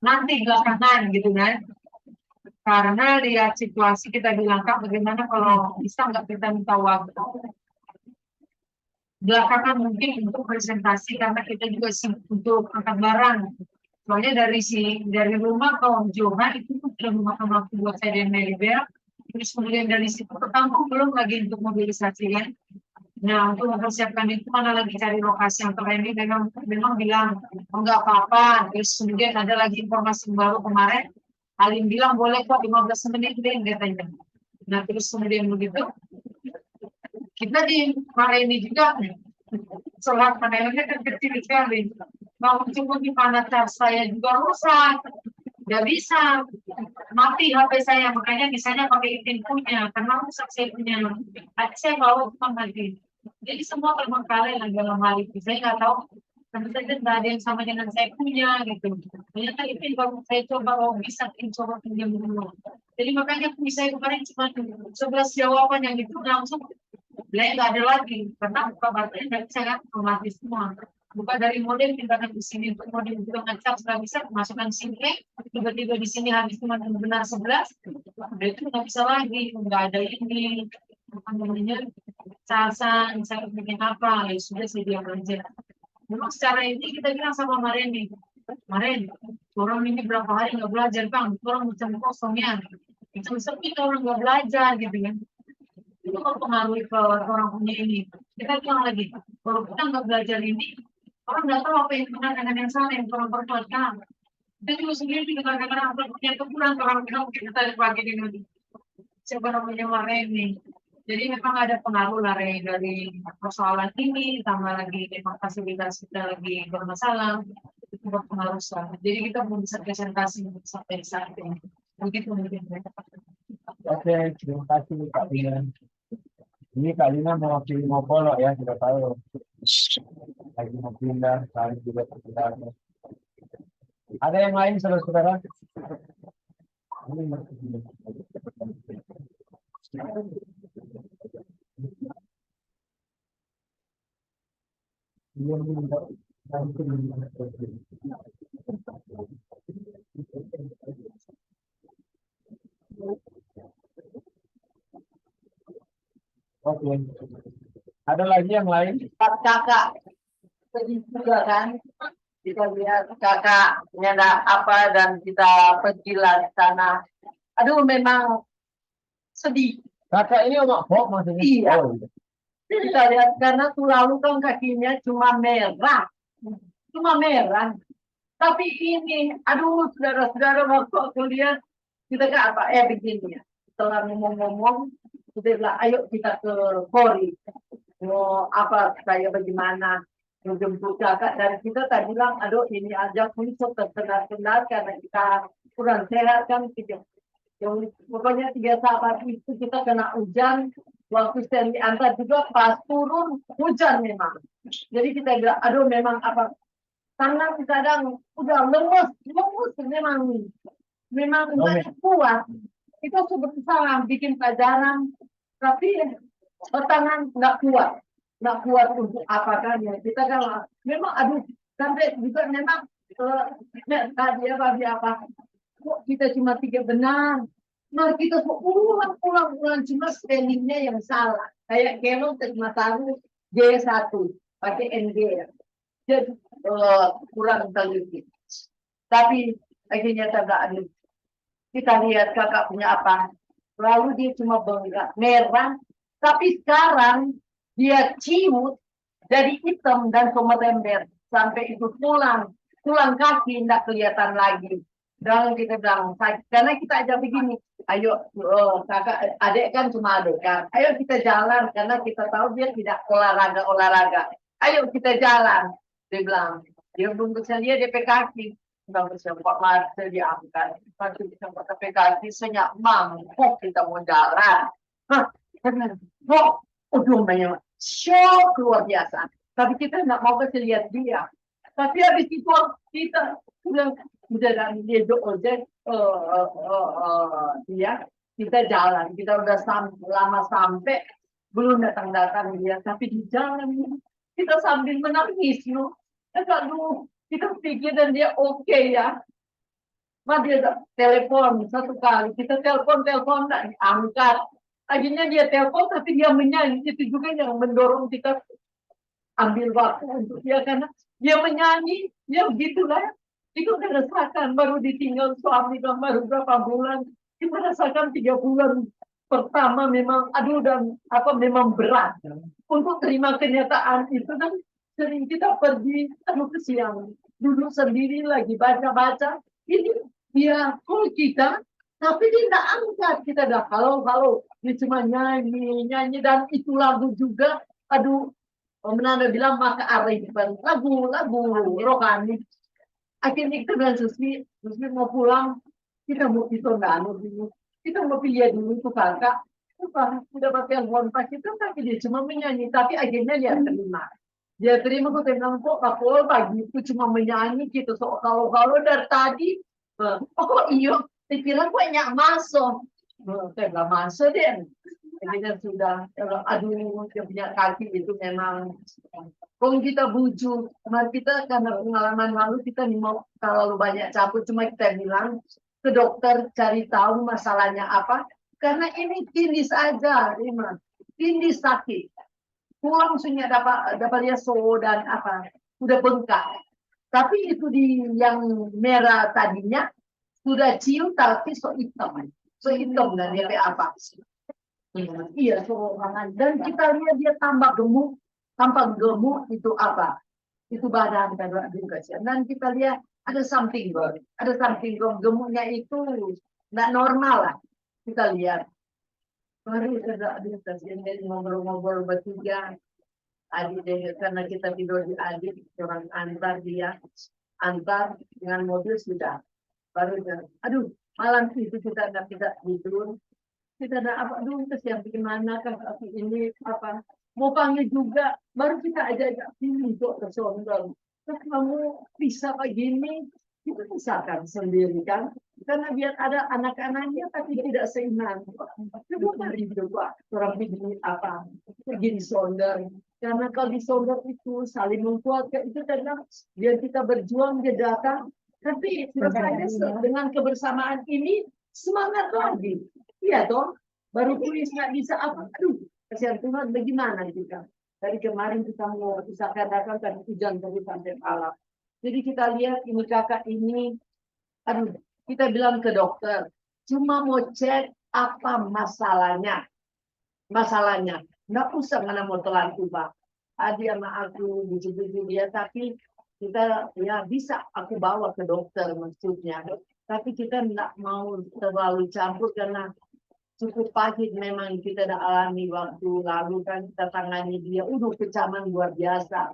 nanti belakangan gitu kan. Karena lihat situasi kita bilang Kak, bagaimana kalau bisa nggak kita minta waktu belakangan mungkin untuk presentasi karena kita juga sibuk untuk angkat barang. Soalnya dari rumah ke Johan itu tuh sudah memakan waktu buat saya dan Melibel. Terus kemudian dari situ ke kampung belum lagi untuk mobilisasi kan. Nah, untuk mempersiapkan itu mana lagi cari lokasi yang terlain memang bilang oh, nggak apa-apa. Terus kemudian ada lagi informasi baru kemarin, Alim bilang boleh kok 15 menit deh katanya. Nah, terus kemudian begitu kita di ini juga sholat panelnya kan kecil sekali. Mau coba gimana tas saya juga rusak, nggak bisa mati HP saya makanya misalnya pakai izin punya karena rusak saya punya hati saya bawa cuma mati jadi semua terbengkalai lah dalam hal itu saya nggak tahu tentu saja nggak ada yang sama dengan saya punya gitu ternyata itu baru saya coba oh bisa coba pinjam dulu jadi makanya saya kemarin cuma 11 jawaban yang itu langsung beliau nggak ada lagi karena buka baterainya nggak bisa kan otomatis semua buka dari modem pindahkan di sini untuk modem juga ngecas nggak bisa masukkan SIM tiba-tiba di sini habis cuma benar 11 itu nggak bisa lagi nggak ada ini apa namanya casan saya bikin apa ya sudah saya diam aja memang secara ini kita bilang sama Mareni Maren orang ini berapa hari nggak belajar bang orang macam kosong ya itu sepi kalau orang nggak belajar gitu kan itu mempengaruhi ke orang punya ini. Kita bilang lagi, kalau kita nggak belajar ini, orang nggak tahu apa yang benar dengan yang salah yang kurang perbuatan. Kita juga sendiri juga kadang-kadang punya kekurangan orang bilang kita tadi pagi ini siapa namanya ini. Jadi memang ada pengaruh lah dari persoalan ini, tambah lagi memang fasilitas kita lagi bermasalah, itu berpengaruh sangat. Jadi kita belum bisa presentasi sampai saat ini. Begitu mungkin. Oke, terima kasih Kak Dina. Ini Kak Dina mewakili Mopolo ya, kita tahu. Lagi mau pindah, kali juga terkenal. Ada yang lain saudara-saudara? Oke. Ada lagi yang lain? Kakak sedih juga kan kita lihat kakak nyanda apa dan kita pergilah di sana. Aduh memang sedih. Kakak ini Om Hok maksudnya? Iya. Oh, iya. Kita lihat karena tuh lalu kan kakinya cuma merah. Tapi ini, aduh saudara-saudara waktu aku lihat kita ke apa? Begini ya. Setelah ngomong-ngomong, kita bilang ayo kita ke Pori. Mau apa saya bagaimana menjemput kakak dari kita tadi bilang aduh ini aja untuk terkenal karena kita kurang sehat kan kita pokoknya 3 saat itu kita kena hujan waktu saya diantar juga pas turun hujan memang jadi kita bilang aduh memang apa tangan kadang udah lemes memang memang nggak kuat kita sudah berusaha bikin pelajaran tapi tangan nggak kuat untuk apa kan ya kita kan memang aduh sampai juga memang tadi apa kok kita cuma 3 benang nah kita pulang cuma spellingnya yang salah kayak Canon cuma taruh G1 pakai NG ya jadi kurang teliti tapi akhirnya tidak kita lihat kakak punya apa lalu dia cuma bengkak merah tapi sekarang dia ciut jadi hitam dan kemerember sampai itu tulang kaki tidak kelihatan lagi dan kita bilang karena kita aja begini ayo kakak adik kan cuma adik kan ayo kita jalan karena kita tahu dia tidak olahraga ayo kita jalan dia bilang dia belum bisa lihat DP kaki nggak bisa masa diangkat pasti bisa pakai kaki senyak mangkuk kita mau jalan kok udah banyak shock luar biasa tapi kita nggak mau kasih lihat dia tapi habis itu kita udah dia ojek dia kita jalan kita udah lama sampai belum datang dia tapi di jalan kita sambil menangis aduh kita pikir dan dia oke ya dia telepon satu kali, kita telepon nggak diangkat. Akhirnya dia telepon tapi dia menyanyi, itu juga yang mendorong kita ambil waktu untuk dia karena dia menyanyi, ya begitulah. Itu merasakan baru ditinggal suami dan baru berapa bulan, kita rasakan 3 bulan pertama memang aduh dan apa memang berat untuk terima kenyataan itu dan sering kita pergi aduh kesian duduk sendiri lagi baca-baca ini dia call kita tapi dia tidak angkat kita dah halo dia cuma nyanyi dan itu lagu juga aduh Menanda bilang maka arrangement lagu rohani akhirnya kita bilang Susmi mau pulang kita mau pitondano dulu kita mau pilih dulu tuh kakak apa udah pakai telepon pas itu tapi dia cuma menyanyi tapi akhirnya dia terima kok dia bilang kok Kapol pagi itu cuma menyanyi gitu so kalau dari tadi oh iya saya kira kok nyak masuk saya nggak masuk deh akhirnya sudah aduh dia punya kaki itu memang kalau kita bujuk kemarin kita karena pengalaman lalu kita nih mau terlalu banyak cabut cuma kita bilang ke dokter cari tahu masalahnya apa karena ini tindis aja Rima tindis sakit pulang sunya dapat dia so dan apa udah bengkak tapi itu di yang merah tadinya sudah cium tapi so hitam dan dia kayak apa iya sorangan dan kita lihat dia tambah gemuk itu apa itu badan juga sih dan kita lihat ada something wrong gemuknya itu nggak normal lah kita lihat baru ada jadi ngobrol-ngobrol bertiga adik karena kita tidur di adik orang antar dengan mobil sudah baru aduh malam itu kita tidak tidur kita ada apa aduh kesian bagaimana kan ini apa mau panggil juga baru kita ajak sini untuk tersondong terus kamu bisa begini kita misalkan sendiri kan karena biar ada anak-anaknya tapi tidak seiman coba itu Pak orang begini apa pergi disonder karena kalau disonder itu saling menguatkan itu kadang biar kita berjuang dia datang tapi rasanya dengan kebersamaan ini semangat lagi iya toh, baru tulis nggak bisa apa, aduh, kasihan Tuhan, bagaimana kita? Dari kemarin kita mau bisa katakan tadi hujan dari sampai malam. Jadi kita lihat ini kakak ini, aduh, kita bilang ke dokter, cuma mau cek apa masalahnya, nggak usah mana mau telan ubah. Adi sama aku bujuk-bujuk dia, tapi kita ya bisa aku bawa ke dokter maksudnya. Tapi kita nggak mau terlalu campur karena cukup pahit memang kita dah alami waktu lalu kan kita tangani dia kecaman luar biasa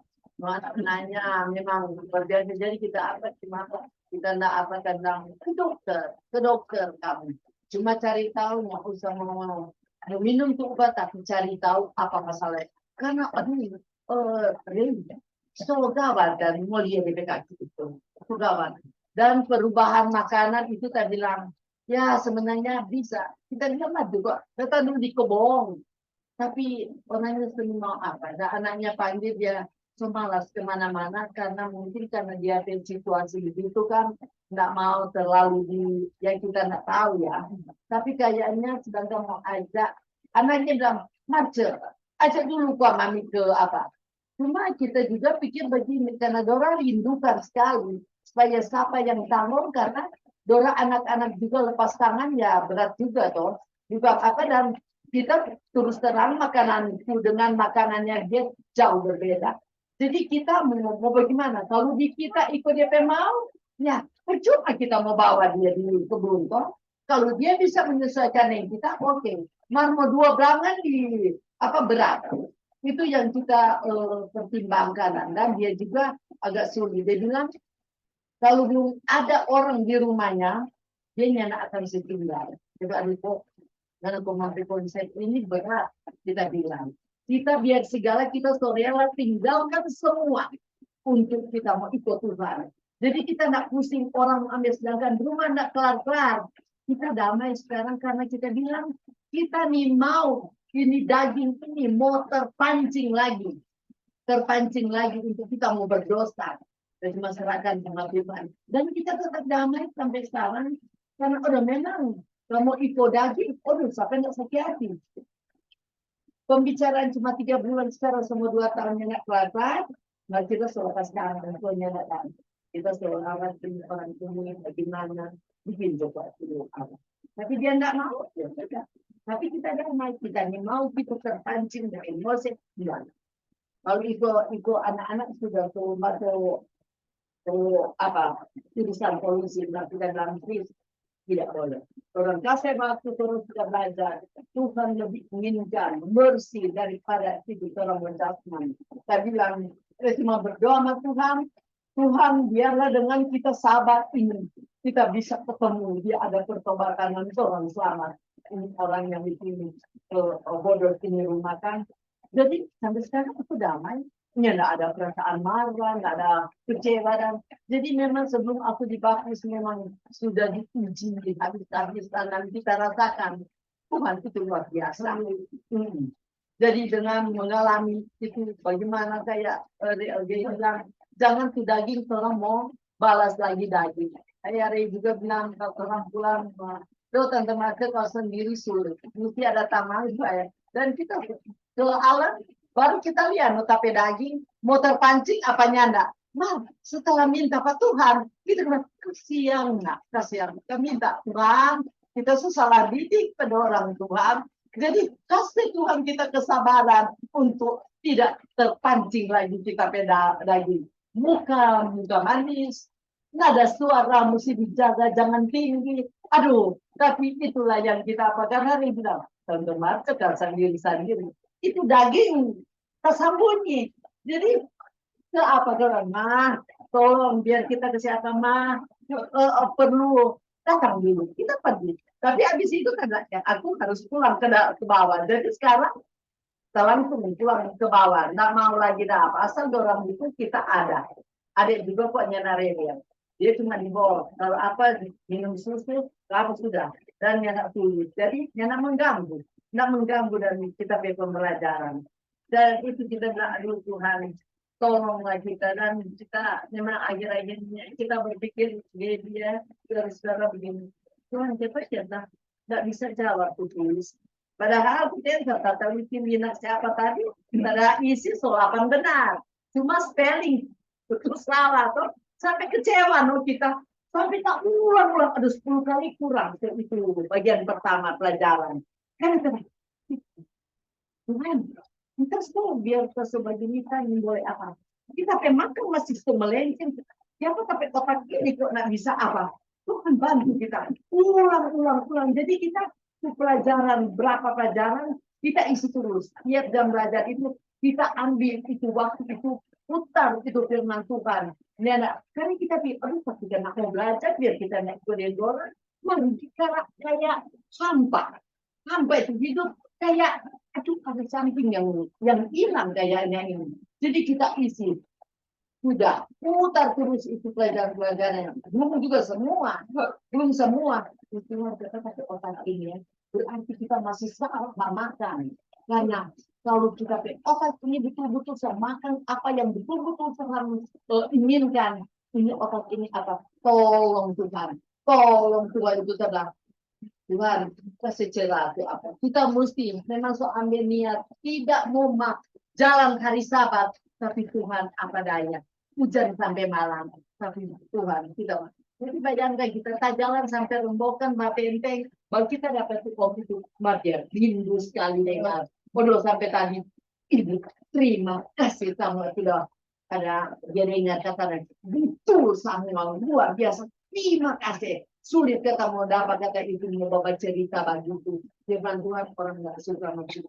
nanya memang luar biasa jadi kita apa cuma kita ndak apa kadang ke dokter kamu cuma cari tahu nggak usah mau minum tuh obat tapi cari tahu apa masalahnya karena aduh so gawat dan mau lihat kaki itu gawat dan perubahan makanan itu tadi bilang ya sebenarnya bisa kita lihat juga kita dulu di kebong tapi orangnya sering mau apa dan anaknya panggil dia semalas kemana-mana karena mungkin karena dia ada situasi begitu kan nggak mau terlalu yang kita nggak tahu ya tapi kayaknya sedangkan mau ajak anaknya bilang macet ajak dulu kok mami ke apa cuma kita juga pikir begini karena Dora rindukan sekali supaya siapa yang tanggung karena Dora anak-anak juga lepas tangan ya berat juga toh juga apa dan kita terus terang makananku dengan makanannya dia jauh berbeda jadi kita mau bagaimana kalau di kita ikut dia mau ya percuma kita mau bawa dia di kebun toh kalau dia bisa menyesuaikan yang kita oke. Mau 2 belangan di apa berat itu yang kita pertimbangkan dan dia juga agak sulit dia bilang kalau belum ada orang di rumahnya, dia nyana akan setinggal. Coba lihat, karena komando konsep ini berat, kita bilang. Kita biar segala kita rela tinggalkan semua untuk kita mau ikut Tuhan. Jadi kita tidak pusing orang ambil sedangkan rumah tidak kelar-kelar. Kita damai sekarang karena kita bilang, kita nih mau, ini daging ini mau terpancing lagi untuk kita mau berdosa. dari masyarakat sama Tuhan. Dan kita tetap damai sampai sekarang karena udah memang kamu iko daging, aduh sampai nggak sakit hati. Pembicaraan cuma 3 bulan sekarang semua 2 tahun nggak kelar, nggak kita selepas sekarang tentunya nggak tahu. Kita selalu awal orang tua bagaimana bikin coba dulu awal. Tapi dia nggak mau, ya sudah. Tapi kita damai, kita nih mau kita terpancing dari emosi, enggak. Kalau itu anak-anak sudah apa tulisan polisi melakukan dalam kris tidak boleh. Orang kasih waktu terus kita belajar. Tuhan lebih menginginkan bersih daripada itu orang menjatuhkan. Saya bilang, kita cuma berdoa sama Tuhan. Tuhan biarlah dengan kita sahabat ini kita bisa ketemu. Dia ada pertobatan dan orang selamat. Ini orang yang di sini bodoh ini rumah kan. Jadi sampai sekarang aku damai. Nggak ada perasaan marah, nggak ada kecewa dan jadi memang sebelum aku dibaptis memang sudah diuji habis-habisan dan kita rasakan Tuhan itu luar biasa. Jadi dengan mengalami itu bagaimana kayak dia bilang jangan tuh daging orang mau balas lagi daging. Saya juga bilang kalau orang pulang tuh tante Marta kalau sendiri sulit mesti ada taman saya dan kita ke alam baru kita lihat mau tape daging, mau terpancing apanya enggak. Nah, setelah minta Pak Tuhan, kita bilang, kasihan enggak, kasihan. Kita minta Tuhan, kita salah didik pada orang Tuhan. Jadi, kasih Tuhan kita kesabaran untuk tidak terpancing lagi kita pada daging. Muka manis, nada suara mesti dijaga, jangan tinggi. Aduh, tapi itulah yang kita apa karena ini bilang, teman-teman, cekal sendiri-sendiri. Itu daging tersembunyi. Jadi ke apa orang mah, tolong biar kita kesehatan mah perlu datang dulu. Kita pergi. Tapi habis itu kan ya, aku harus pulang ke bawah. Jadi sekarang langsung pulang ke bawah. Nggak mau lagi dah apa. Asal orang itu kita ada. Adik juga kok nyenarnya. Dia cuma di bawah. Kalau apa minum susu, kalau sudah. Dan yang sulit. Jadi yang mengganggu. Nggak mengganggu dan kita punya pembelajaran. Dan itu kita bilang, aduh Tuhan, tolonglah kita. Dan kita memang akhir-akhirnya kita berpikir, dia saudara begini. Tuhan, cepat ya, nggak bisa jawab tulis. Padahal kita nggak tahu minat siapa tadi. Ada isi soalan benar. Cuma spelling, betul salah. Tuh. Sampai kecewa no kita. Sampai tak ulang-ulang, ada 10 kali kurang. Itu bagian pertama pelajaran. Kan Tuhan, kita semua biar sebagai kita yang boleh apa. Kita makan masih melenceng. Siapa tapi otak ini kok nggak bisa apa. Tuhan bantu kita. Ulang. Jadi kita pelajaran, berapa pelajaran, kita isi terus. Tiap jam belajar itu, kita ambil itu waktu itu, putar itu firman Tuhan. Ini anak, karena kita pikir, aduh, kita nak mau belajar, biar kita naik koridor, kayak sampah. Sampah itu hidup kayak aduh ada samping yang hilang kayaknya ini. Jadi kita isi. Sudah putar terus itu pelajaran-pelajaran. Belum juga semua. Belum semua. Itu kita pakai otak ini ya. Berarti kita masih salah makan. Karena kalau kita pakai otak ini betul-betul saya makan apa yang betul-betul saya inginkan. Ini otak ini apa? Tolong Tuhan. Tolong Tuhan itu sedang. Tuhan, kasih celah itu apa? Kita mesti memang so ambil niat tidak mau jalan hari Sabat, tapi Tuhan apa daya hujan sampai malam, tapi Tuhan tidak. Jadi bayangkan kita jalan sampai rembokan, bapenteng, baru kita dapat kopi itu mati rindu sekali dengar. Bodoh sampai tadi, ibu terima kasih sama sudah ada jaringan kata betul sama luar biasa. Terima kasih. Sulit ketemu dapat kata itu bawa cerita begitu. Firman Tuhan orang nggak suka begitu.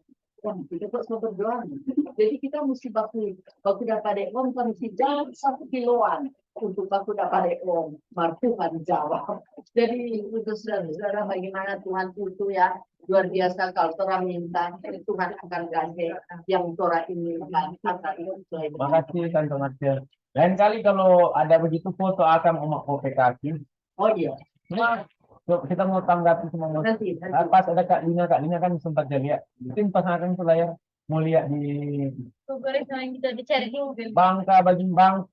Kita terus berdoa. Jadi kita mesti baku dapat uang kan mesti jalan 1 kiloan untuk baku dapat uang. Tuhan jawab. Jadi untuk saudara bagaimana Tuhan itu ya luar biasa kalau orang minta Tuhan akan kasih yang orang ini kan. Makasih Tante Marcel. Lain kali kalau ada begitu foto akan umat kaki. Oh iya. Nah, kita mau tanggapi semua. Nanti. Pas ada Kak Lina kan sempat jadi ya. Mungkin pas akan ke layar. mau lihat di Garis yang kita dicari di mobil. Bangka,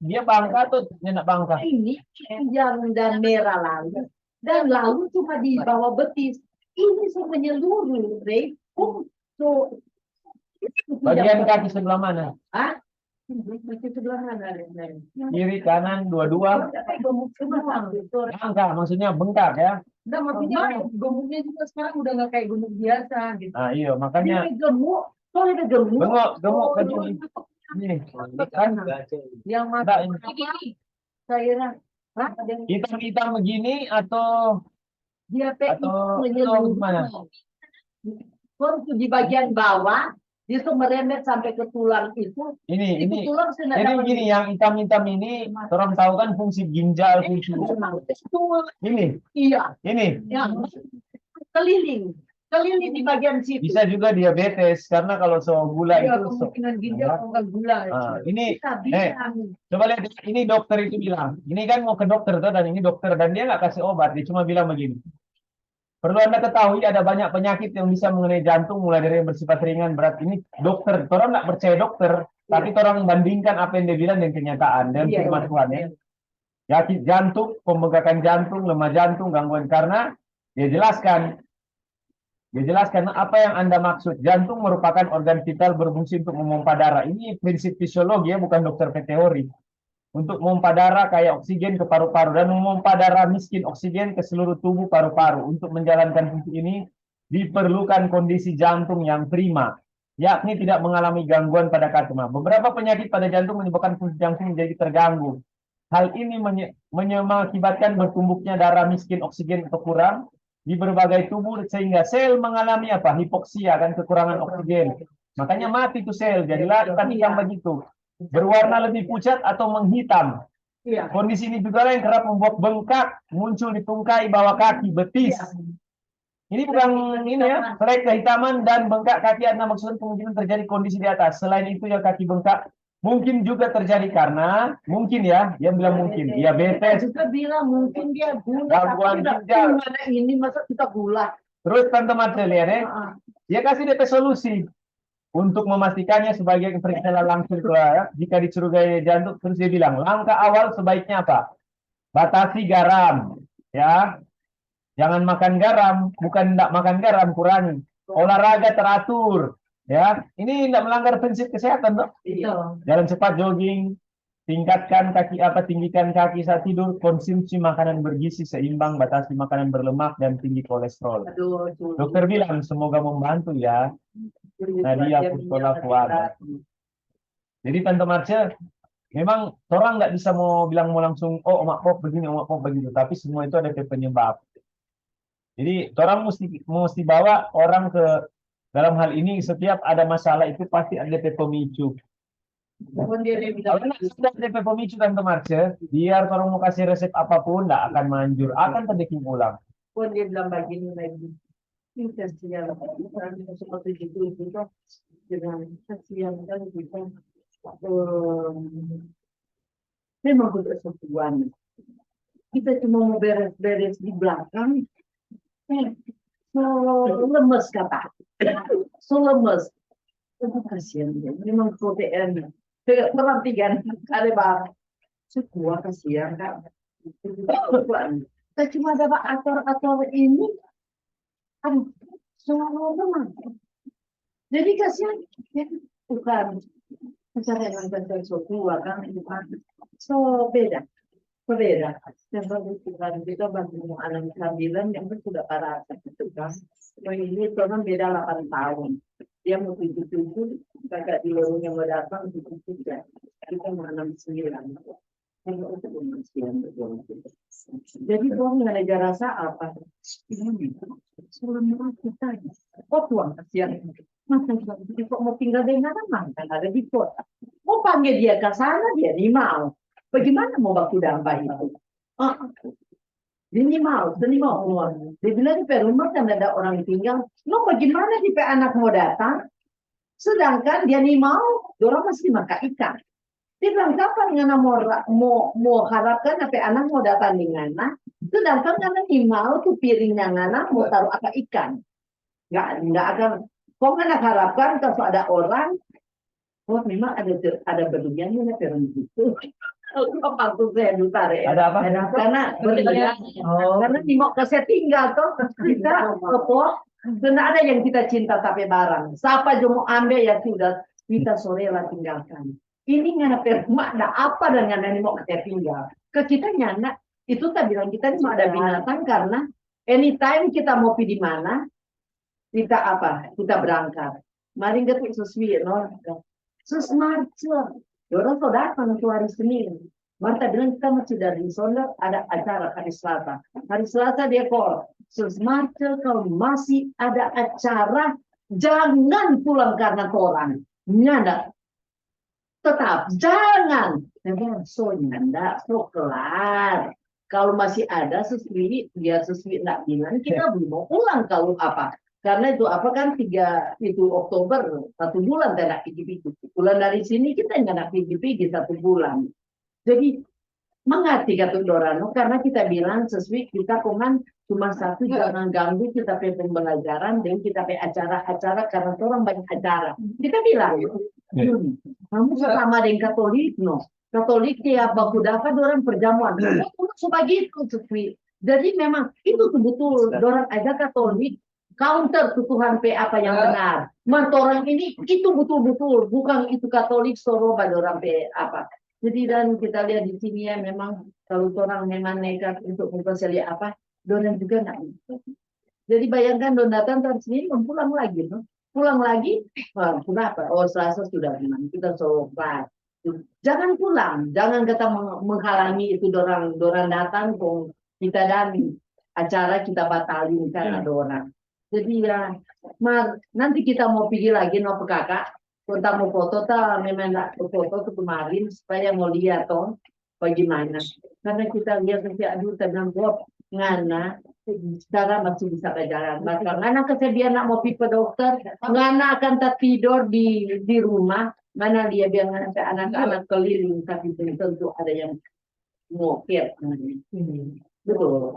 dia Bangka tuh nyenak Bangka. Ini yang dan merah lalu dan lalu cuma di bawah betis. Ini so menyeluruh, Rey. So Bagian kaki sebelah mana? ah, masih sebelah mana, Rey? Kiri, kanan, dua-dua. Kayak gemuk semua. Bangka, maksudnya bengkak ya. Nah, maksudnya gemuknya juga sekarang udah nggak kayak gemuk biasa gitu. Nah, iya, makanya Ini gemuk, soalnya gemuk. gemuk begini. Ini kan Yang enggak, mata ini. cairan. Hah? Hitam-hitam begini atau Diabetes atau menyeluruh. gimana? Terus di bagian bawah itu merembet sampai ke tulang itu. Ini Itu tulang sudah jadi dapat- gini, yang hitam-hitam ini orang tahu kan fungsi ginjal, fungsi ini, Iya, ini ya. Keliling di bagian situ. bisa juga diabetes karena kalau so gula Iya, itu kemungkinan ginjal kalau nggak gula. ini Bisa. coba lihat ini dokter itu bilang, ini kan mau ke dokter tuh, dan ini dokter dan dia nggak kasih obat, dia cuma bilang begini. Perlu Anda ketahui ada banyak penyakit yang bisa mengenai jantung mulai dari yang bersifat ringan, berat. Ini dokter, orang nggak percaya dokter, tapi orang bandingkan apa yang dia bilang dengan kenyataan dan Iya, firman iya. Tuhan ya. Penyakit jantung, pembengkakan jantung, lemah jantung, gangguan karena dia jelaskan apa yang Anda maksud. Jantung merupakan organ vital berfungsi untuk memompa darah. Ini prinsip fisiologi ya, bukan dokter teori. Untuk memompa darah kayak oksigen ke paru-paru dan memompa darah miskin oksigen ke seluruh tubuh paru-paru. Untuk menjalankan fungsi ini diperlukan kondisi jantung yang prima, yakni tidak mengalami gangguan pada katma. Beberapa penyakit pada jantung menyebabkan fungsi jantung menjadi terganggu. Hal ini mengakibatkan bertumbuknya darah miskin oksigen atau kurang di berbagai tubuh sehingga sel mengalami apa? Hipoksia, kan, kekurangan oksigen. Makanya mati tuh sel, jadilah hitam-hitam begitu. Berwarna lebih pucat atau menghitam. Iya. Kondisi ini juga yang kerap membuat bengkak muncul di tungkai bawah kaki, betis. Ini bukan ini ya, flek kehitaman dan bengkak kaki adalah maksudnya kemungkinan terjadi kondisi di atas. Selain itu yang kaki bengkak mungkin juga terjadi karena mungkin ya, dia bilang mungkin diabetes, Kita bilang mungkin dia gula. gangguan tapi ginjal. Gimana ini masa kita gula? Terus Tante Marcel lihat ya, Ah, dia kasih DP solusi untuk memastikannya sebagai periksa langsung ke jika dicurigai jantung. Terus dia bilang langkah awal sebaiknya apa? Batasi garam, ya. Jangan makan garam, bukan tidak makan garam, kurangi. Olahraga teratur, ya. Ini tidak melanggar prinsip kesehatan, dok. Itu. Jalan cepat, jogging, tinggikan kaki saat tidur, konsumsi makanan bergizi seimbang, batasi makanan berlemak dan tinggi kolesterol. Aduh, Dokter bilang semoga membantu ya. Nadia Pustola Fuada. Jadi Tante Marcel, memang orang nggak bisa mau bilang mau langsung oh omak pop begini, omak pop begitu, tapi semua itu ada penyebab. Jadi orang mesti bawa orang ke dalam hal ini, setiap ada masalah itu pasti ada pemicu. Pun dia Kalau bilang, sudah ada pemicu Tante Marcel, biar orang mau kasih resep apapun nggak akan manjur, akan terdeking ulang. pun dia bilang begini lagi. Ini kasihan, seperti itu kita dengan kasihan kan kita memang butuh sentuhan. Kita cuma mau beres-beres di belakang, so lemes kata, so lemes. Itu kasihan dia, memang protein. Perhatikan kali bang, sebuah kasihan kan. Kita cuma dapat aktor-aktor ini. Aduh, semua teman. Jadi kasihan, ya, bukan cara yang tentang tua kan, bukan. So beda, berbeda. Dan bukan kita bantu anak kehamilan yang sudah parah itu kan. Ini orang beda 8 tahun. Dia mau 77, kakak di lorong yang mau datang 73. Kita mau 69. Jadi bohong nggak ada rasa apa? Ini sebelum kita, kok tuang kasihan. Masa kok mau tinggal dengan mantan ada di kota. Mau panggil dia ke sana dia nih mau. Bagaimana mau baku dampak itu? Ini mau, keluar. Dia bilang di rumah kan ada orang tinggal. Lo bagaimana di anak mau datang? Sedangkan dia nih mau, dorong masih makan ikan. Dia bilang kapan ngana mau harapkan apa anak mau datang di ngana, sedangkan ngana nih mau tuh piringnya ngana mau taruh apa ikan. Nggak akan Kok nggak harapkan kalau ada orang, oh memang ada berliannya gitu. Apa tuh saya ditarik? Ada apa? Karena berlian. Oh, Karena di mau ke saya tinggal tuh kita apa? Karena ada yang kita cinta tapi barang. Siapa yang mau ambil ya sudah kita sore lah tinggalkan. Ini ngana permak ada apa dengan yang mau kita tinggal? Ke kita nyana itu tak bilang kita ini mau ada binatang karena anytime kita mau pergi di mana kita apa? Kita berangkat. Mari kita sesuai, no? Sesmart, orang kau datang ke hari Senin. Marta bilang kita masih dari Sonda ada acara hari Selasa. Hari Selasa dia call. Sesmart kalau masih ada acara, jangan pulang karena orang. Nyanda. Tetap jangan. So nyanda, so kelar. Kalau masih ada sesuai, biar sesuai nak bilang kita belum mau pulang kalau apa. Karena itu apa kan 3 itu Oktober 1 bulan tidak pergi-pergi. Bulan dari sini kita nggak pergi-pergi 1 bulan. Jadi mengerti kata Dorano karena kita bilang sesuai kita kan cuma satu jangan ganggu kita pembelajaran dan kita acara-acara karena orang banyak acara. Kita bilang kamu sama dengan Katolik no. Katolik tiap baku dapat orang perjamuan. Supaya gitu sesuai. Jadi memang itu betul orang ada Katolik counter Tuhan apa yang benar. Orang ini itu betul-betul bukan itu Katolik soro pada orang apa. Jadi dan kita lihat di sini ya memang kalau orang memang nekat untuk mengkonseli apa, orang juga nggak bisa. Jadi bayangkan don datang tahun sini pulang lagi, no? Pulang lagi, kenapa? Oh Selasa sudah memang kita sholat. Jangan pulang, jangan kita menghalangi itu dorang datang kong kita dan acara kita batalin karena ada orang. Jadi ya, nanti kita mau pergi lagi no kakak, kita mau foto memang nak foto tuh kemarin supaya mau lihat toh bagaimana. Karena kita lihat nanti aduh tenang kok ngana sekarang masih bisa berjalan. Maka ngana kesediaan nak mau pergi ke dokter, ngana akan tak tidur di rumah. Mana dia biar nanti anak-anak keliling tapi tentu ada yang mau care. Betul.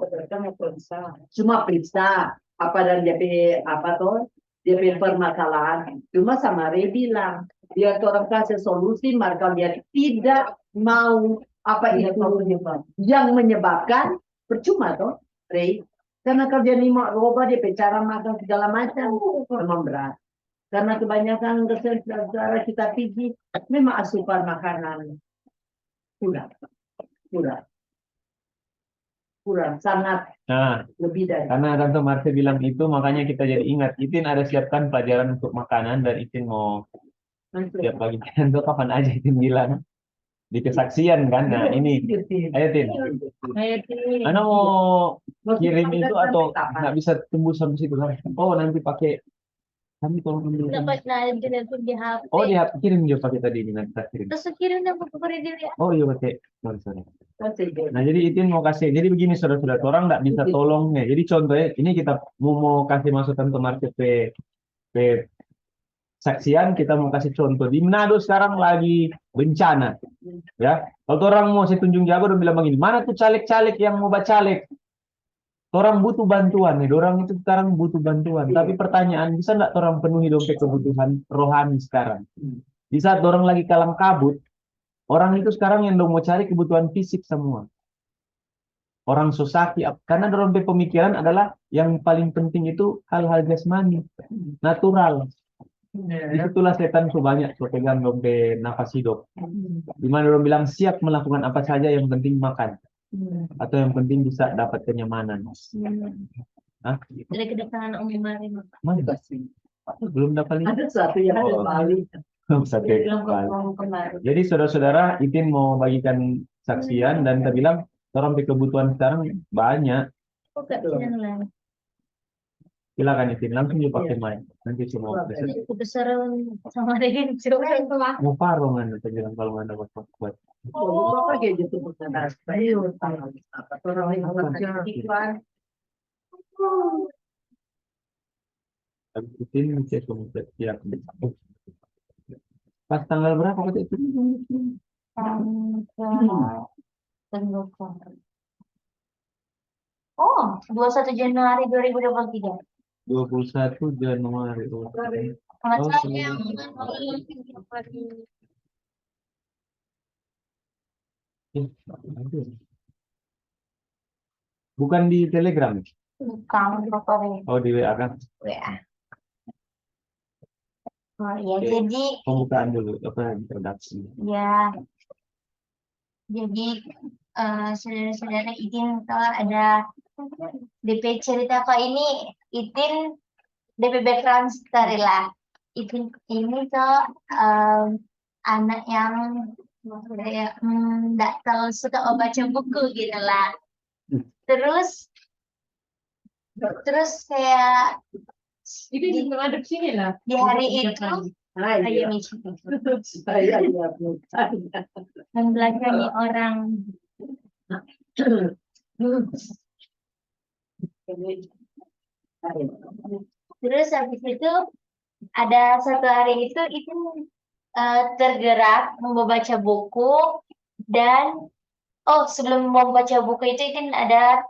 Cuma periksa apa dan DP apa tuh DP permasalahan. Cuma sama Ray bilang dia orang kasih solusi, maka dia tidak mau apa itu yang menyebabkan percuma tuh Ray. Karena kalau dia mau roba dia bicara makan segala macam memang berat. Karena kebanyakan cara kita pergi memang asupan makanan kurang sangat lebih dari karena Tante Marte bilang itu, makanya kita jadi ingat. Itin ada siapkan pelajaran untuk makanan dan Itin mau siap lagi. Untuk kapan aja Itin bilang di kesaksian kan. Nah ini, ayo Tin. Anda mau kirim itu atau nggak bisa tembus sampai situ kan? Oh nanti pakai kami tolong ambil. Dapat na din po di HP. Oh dia kirim dia pakai tadi ini nanti kita kirim. Terus kirim na po pa rin dili. Oh iya pakai. Sorry. Nah jadi Itin mau kasih. Jadi begini saudara-saudara, orang nggak bisa tolongnya. Jadi contohnya ini kita mau kasih masukan ke market P saksian, kita mau kasih contoh di Manado sekarang lagi bencana. Ya, kalau orang mau saya tunjuk jago udah bilang begini, mana tuh caleg-caleg yang mau caleg? Orang butuh bantuan nih, orang itu sekarang butuh bantuan. Tapi pertanyaan, bisa nggak orang penuhi dompet kebutuhan rohani sekarang? Di saat orang lagi kalang kabut, orang itu sekarang yang mau cari kebutuhan fisik semua. Orang sosaki, karena dalam pemikiran adalah yang paling penting itu hal-hal jasmani, natural. Disitulah setan so banyak so pegang dompet nafas hidup. Dimana orang bilang siap melakukan apa saja yang penting makan. Atau yang penting bisa dapat kenyamanan. Hah? Dari kedatangan Om Mari. Mana? Belum dapat ada satu yang ada Bali. Jadi saudara-saudara, Itin mau bagikan saksian dan kita bilang orang kebutuhan sekarang banyak. Kok gak sinan lang? Silakan Itin, langsung dia pakai mic. Nanti semua Kebesaran sama dengan cowok. mau parongan kita bilang kalau nggak dapat buat. Oh, apa kayak gitu bukan ayo tanggal apa orang yang kerja iklan. Habis Itin cek siap. Pas tanggal berapa kata itu? Tanggal Oh, 21 Januari 2023. 21 Januari. Oh, Kalau oh, saya bukan di Telegram. bukan pokoknya Oh, di WA kan? WA. Oh ya, Oke. jadi Pembukaan dulu, apa introduksi. ya, jadi saudara-saudara izin kalau ada DP cerita Pak ini, izin DP background story lah. Izin ini tuh anak yang kayak nggak terlalu suka baca buku gitu lah. Terus kayak Ini di, menghadap sini lah. di hari itu Iya. ayo Michi, Iya, iya. membelakangi orang. Terus habis itu ada satu hari itu tergerak membaca buku dan sebelum membaca buku itu Itin ada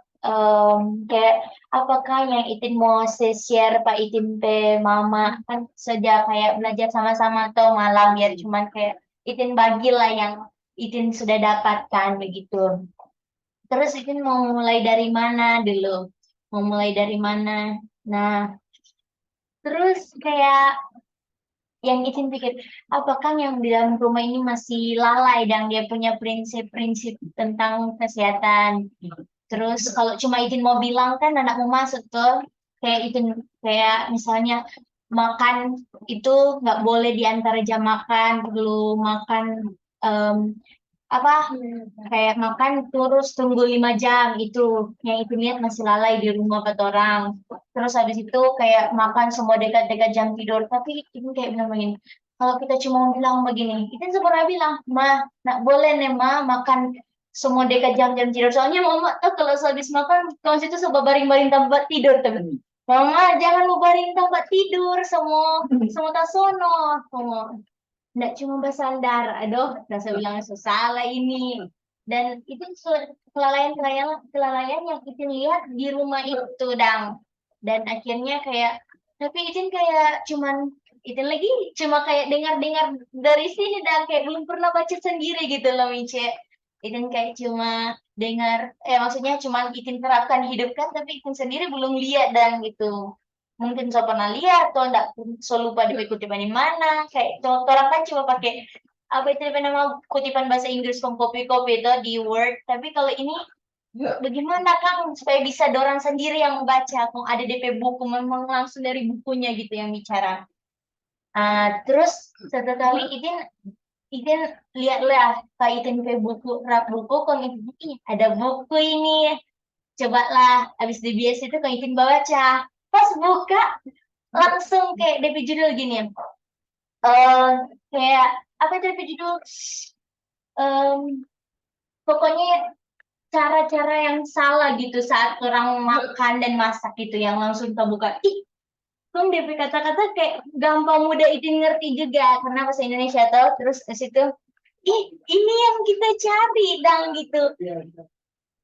kayak apakah yang Itin mau share Pak Itin pe mama kan sejak kayak belajar sama-sama atau malam ya cuman kayak Itin bagilah yang Itin sudah dapatkan begitu. Terus Itin mau mulai dari mana dulu? Mau mulai dari mana? Nah, terus kayak yang Itin pikir, apakah yang di dalam rumah ini masih lalai dan dia punya prinsip-prinsip tentang kesehatan. Terus kalau cuma Itin mau bilang kan anak mau masuk tuh, kayak Itin kayak misalnya makan itu nggak boleh di antara jam makan, perlu makan em, apa kayak makan terus tunggu 5 jam itu yang itu lihat masih lalai di rumah kata orang. Terus habis itu kayak makan semua dekat-dekat jam tidur tapi itu kayak bilang begini, kalau kita cuma bilang begini itu pernah bilang mah nak boleh nih mah makan semua dekat jam-jam tidur soalnya mama tuh kalau habis makan kalau situ suka baring-baring tempat tidur tuh mama jangan mau baring tempat tidur semua semua tasono semua nggak cuma bersandar, aduh, rasa bilang salah ini. Dan itu kelalaian yang kita lihat di rumah itu, Dang. Dan akhirnya kayak, tapi itu kayak cuman itu lagi cuma kayak dengar-dengar dari sini dan kayak belum pernah baca sendiri gitu loh Mice. Itu kayak cuma dengar, maksudnya cuma Itin terapkan hidupkan tapi Itin sendiri belum lihat dan gitu mungkin so pernah lihat atau enggak so lupa di kutipan di mana kayak orang kan cuma pakai apa itu nama kutipan bahasa Inggris kopi-kopi itu di Word tapi kalau ini bagaimana kan supaya bisa dorang sendiri yang membaca kok ada DP buku memang langsung dari bukunya gitu yang bicara. Terus satu kali Itin lihatlah Pak Itin ke buku rak buku kok ada buku ini cobalah habis di bias itu kok Itin baca pas buka langsung kayak DP judul gini kayak apa itu DP judul pokoknya cara-cara yang salah gitu saat orang makan dan masak gitu yang langsung terbuka DP kata-kata kayak gampang mudah itu ngerti juga karena bahasa Indonesia tahu terus ke situ ini yang kita cari dang gitu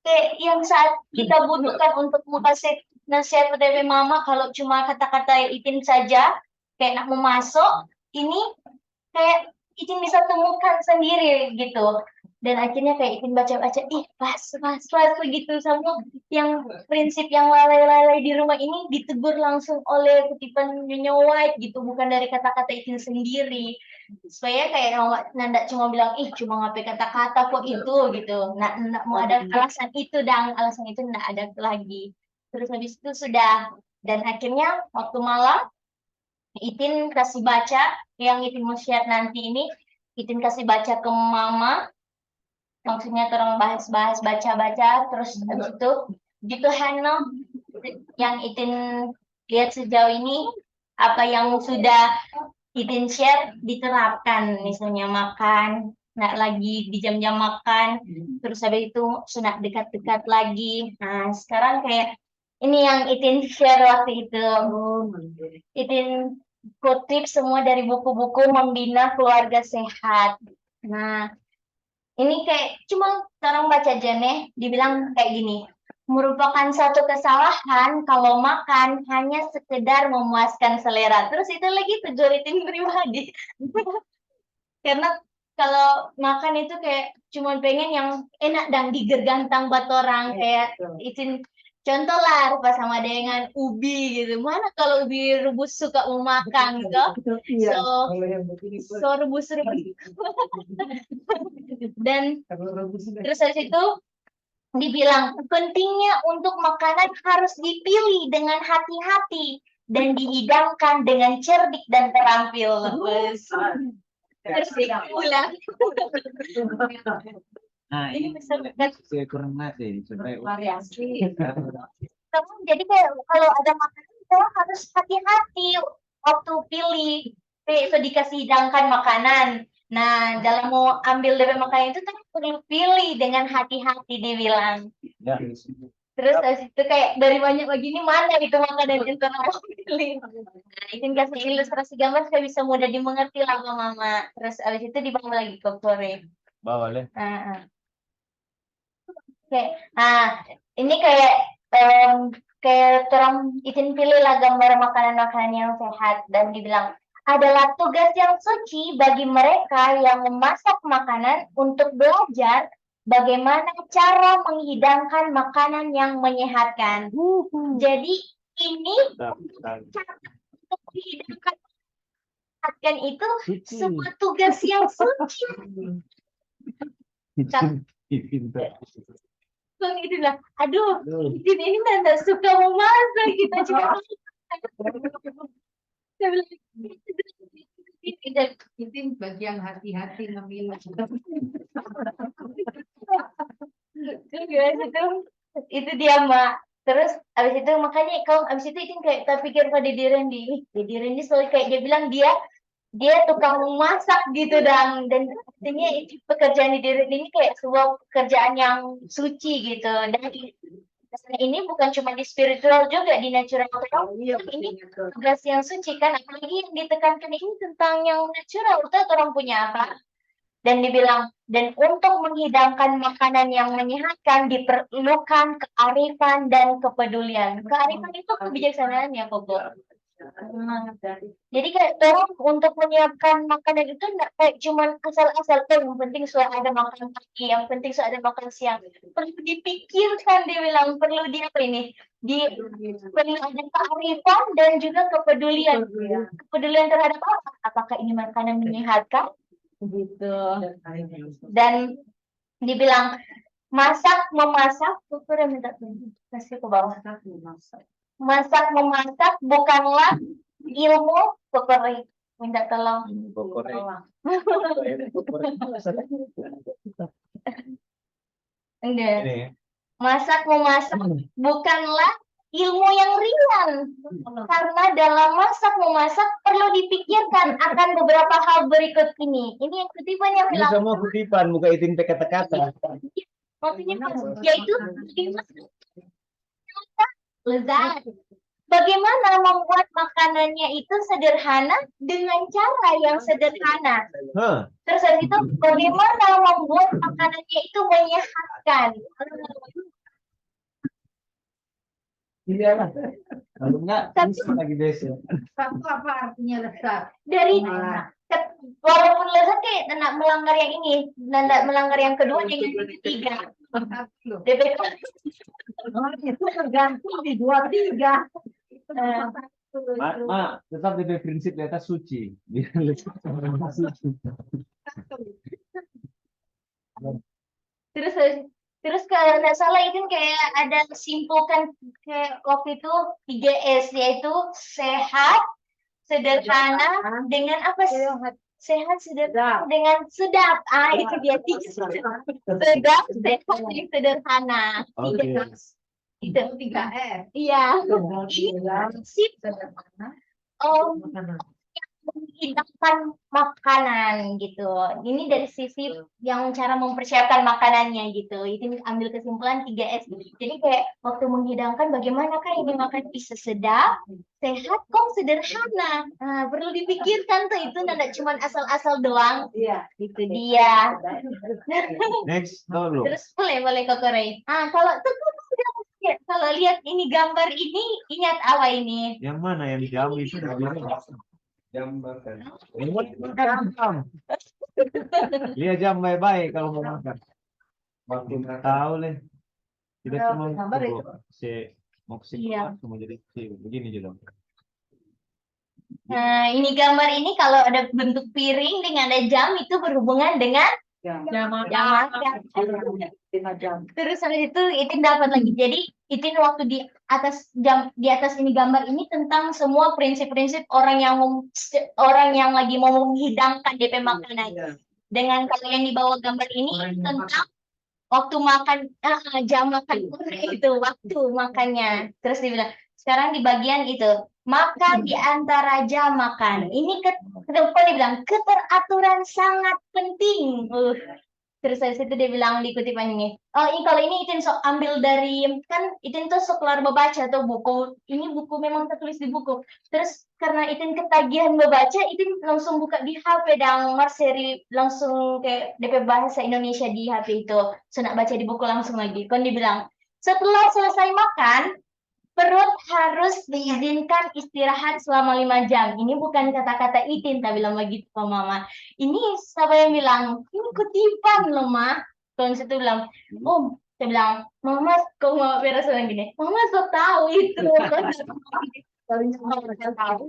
kayak yang saat kita butuhkan untuk kasih nasihat dari mama kalau cuma kata-kata Itin saja kayak nak mau masuk ini kayak Itin bisa temukan sendiri gitu dan akhirnya kayak Itin baca-baca pas begitu sama yang prinsip yang lalai-lalai di rumah ini ditegur langsung oleh kutipan Nyonya White gitu bukan dari kata-kata Itin sendiri supaya kayak nggak cuma bilang cuma ngapain kata-kata kok itu gitu nggak mau ada alasan itu dan alasan itu nggak ada lagi terus habis itu sudah dan akhirnya waktu malam Itin kasih baca yang Itin mau share nanti ini Itin kasih baca ke mama maksudnya orang bahas-bahas baca-baca terus habis itu gitu Hano yang Itin lihat sejauh ini apa yang sudah Itin share diterapkan misalnya makan nggak lagi di jam-jam makan terus habis itu sudah dekat-dekat lagi nah sekarang kayak ini yang Itin share waktu itu Itin kutip semua dari buku-buku membina keluarga sehat nah ini kayak cuma orang baca aja nih dibilang kayak gini merupakan satu kesalahan kalau makan hanya sekedar memuaskan selera. Terus itu lagi tegur Itin pribadi. Karena kalau makan itu kayak cuma pengen yang enak dan digergantang buat orang kayak Itin contoh lah pas sama dengan ubi gitu. Mana kalau ubi rebus suka mau makan gitu. Iya. So, Kalau yang begini so rebus-rebus. Dan terus habis itu dibilang pentingnya untuk makanan harus dipilih dengan hati-hati dan dihidangkan dengan cerdik dan terampil. Terus diulang. Nah, Ini ini misalkan saya kurang nasi supaya variasi. kamu jadi kayak kalau ada makanan itu harus hati-hati waktu pilih. Kayak itu dikasih hidangkan makanan. Nah, dalam mau ambil dari makanan itu kan perlu pilih dengan hati-hati dibilang. ya. Terus habis itu kayak dari banyak begini mana itu makanan yang mau pilih. Nah, itu kasih ilustrasi gambar supaya bisa mudah dimengerti lah sama mama. Terus habis itu dibawa lagi ke Korea. Bawa le. Kayak, nah ini kayak kayak orang izin pilih lah gambar makanan-makanan yang sehat dan dibilang adalah tugas yang suci bagi mereka yang memasak makanan untuk belajar bagaimana cara menghidangkan makanan yang menyehatkan. Jadi ini cara untuk menghidangkan menyehatkan itu sebuah tugas yang suci. Bang itu lah, aduh, ini nggak suka memasak kita juga. Itu bagian hati-hati memilih. Itu dia Mbak. Terus abis itu makanya kalau abis itu kayak terpikir pada diri Randy selalu kayak dia bilang dia tukang masak gitu dan artinya itu pekerjaan di diri ini kayak sebuah pekerjaan yang suci gitu dan ini bukan cuma di spiritual juga di natural ini tugas yang suci kan apalagi yang ditekankan ini tentang yang natural itu orang punya apa dan dibilang dan untuk menghidangkan makanan yang menyehatkan diperlukan kearifan dan kepedulian. Kearifan itu kebijaksanaan ya Koko. Jadi kayak orang untuk menyiapkan makanan itu enggak kayak cuman asal-asal yang penting sudah ada makan pagi, yang penting sudah ada makan siang. Perlu dipikirkan dia bilang perlu di apa ini? Perlu ada kearifan dan juga kepedulian. Kepedulian terhadap apa? Apakah ini makanan menyehatkan? Gitu. Dan dibilang masak memasak tutur yang minta kasih ke bawah. Masak memasak bukanlah ilmu pokoknya minta tolong. Enggak. Masak memasak bukanlah ilmu yang ringan karena dalam masak memasak perlu dipikirkan akan beberapa hal berikut ini. Ini yang kutipan yang Ini bilang. semua kutipan, bukan itin kata-kata. Maksudnya yaitu lezat. Bagaimana membuat makanannya itu sederhana dengan cara yang sederhana. Terus habis itu bagaimana membuat makanannya itu menyehatkan. Iya lah. Kalau enggak, lagi desa. Satu apa artinya lezat? Dari walaupun lezat kayak tidak melanggar yang ini, tidak melanggar yang kedua, yang ketiga. DPK. Itu tergantung di 2, 3. Tetap DP prinsip di atas suci. Terus kalau nggak salah itu kayak ada simpulkan kayak waktu itu 3S yaitu sehat, sederhana dengan apa sih? Sehat, sederhana dengan sedap. Itu dia 3 sedap, sehat, sederhana. Itu 3R. Iya. Ini sip menghidangkan makanan gitu. Ini dari sisi yang cara mempersiapkan makanannya gitu. Itu ambil kesimpulan 3S. Jadi kayak waktu menghidangkan bagaimana kan ini makan bisa sedap, sehat kok sederhana. Nah, perlu dipikirkan tuh itu tidak cuma asal-asal doang. Iya. Itu dia. Next, dulu. Terus boleh Kak Korea. Kalau itu Ya, kalau lihat ini gambar ini, ingat apa ini? Yang mana yang jam itu? Jam makan. Jam. Lihat jam baik-baik kalau mau makan. Tahu deh. Kita Ada cuma gambar itu. mau ke Iya. cuma jadi begini juga. Nah, ini gambar ini kalau ada bentuk piring dengan ada jam itu berhubungan dengan Jam jam makan. makan. 5 jam. Terus habis itu Itin dapat lagi. Jadi Itin waktu di atas ini gambar ini tentang semua prinsip-prinsip orang yang lagi mau menghidangkan DP makanan. Iya. Dengan kalau yang dibawa gambar ini tentang waktu makan jam makan itu waktu makannya. Terus dibilang sekarang di bagian itu makan di antara jam makan. Ini depan dibilang keteraturan sangat penting. Terus dari situ dia bilang di kutipan ini, oh ini kalau ini Itin sok ambil dari kan Itin tuh sok kelar membaca tuh buku. Ini buku memang tertulis di buku. Terus karena Itin ketagihan membaca, Itin langsung buka di HP dan seri langsung kayak DP bahasa Indonesia di HP itu. So nak baca di buku langsung lagi. Kon dibilang setelah selesai makan perut harus diizinkan istirahat selama 5 jam. Ini bukan kata-kata Itin, tak bilang begitu ke Mama. Ini siapa yang bilang? Ini kutipan loh, Ma. Kalau situ bilang, oh, saya bilang, Mama, kok Mama beres bilang gini, Mama so tahu itu. Kalau Mama tahu.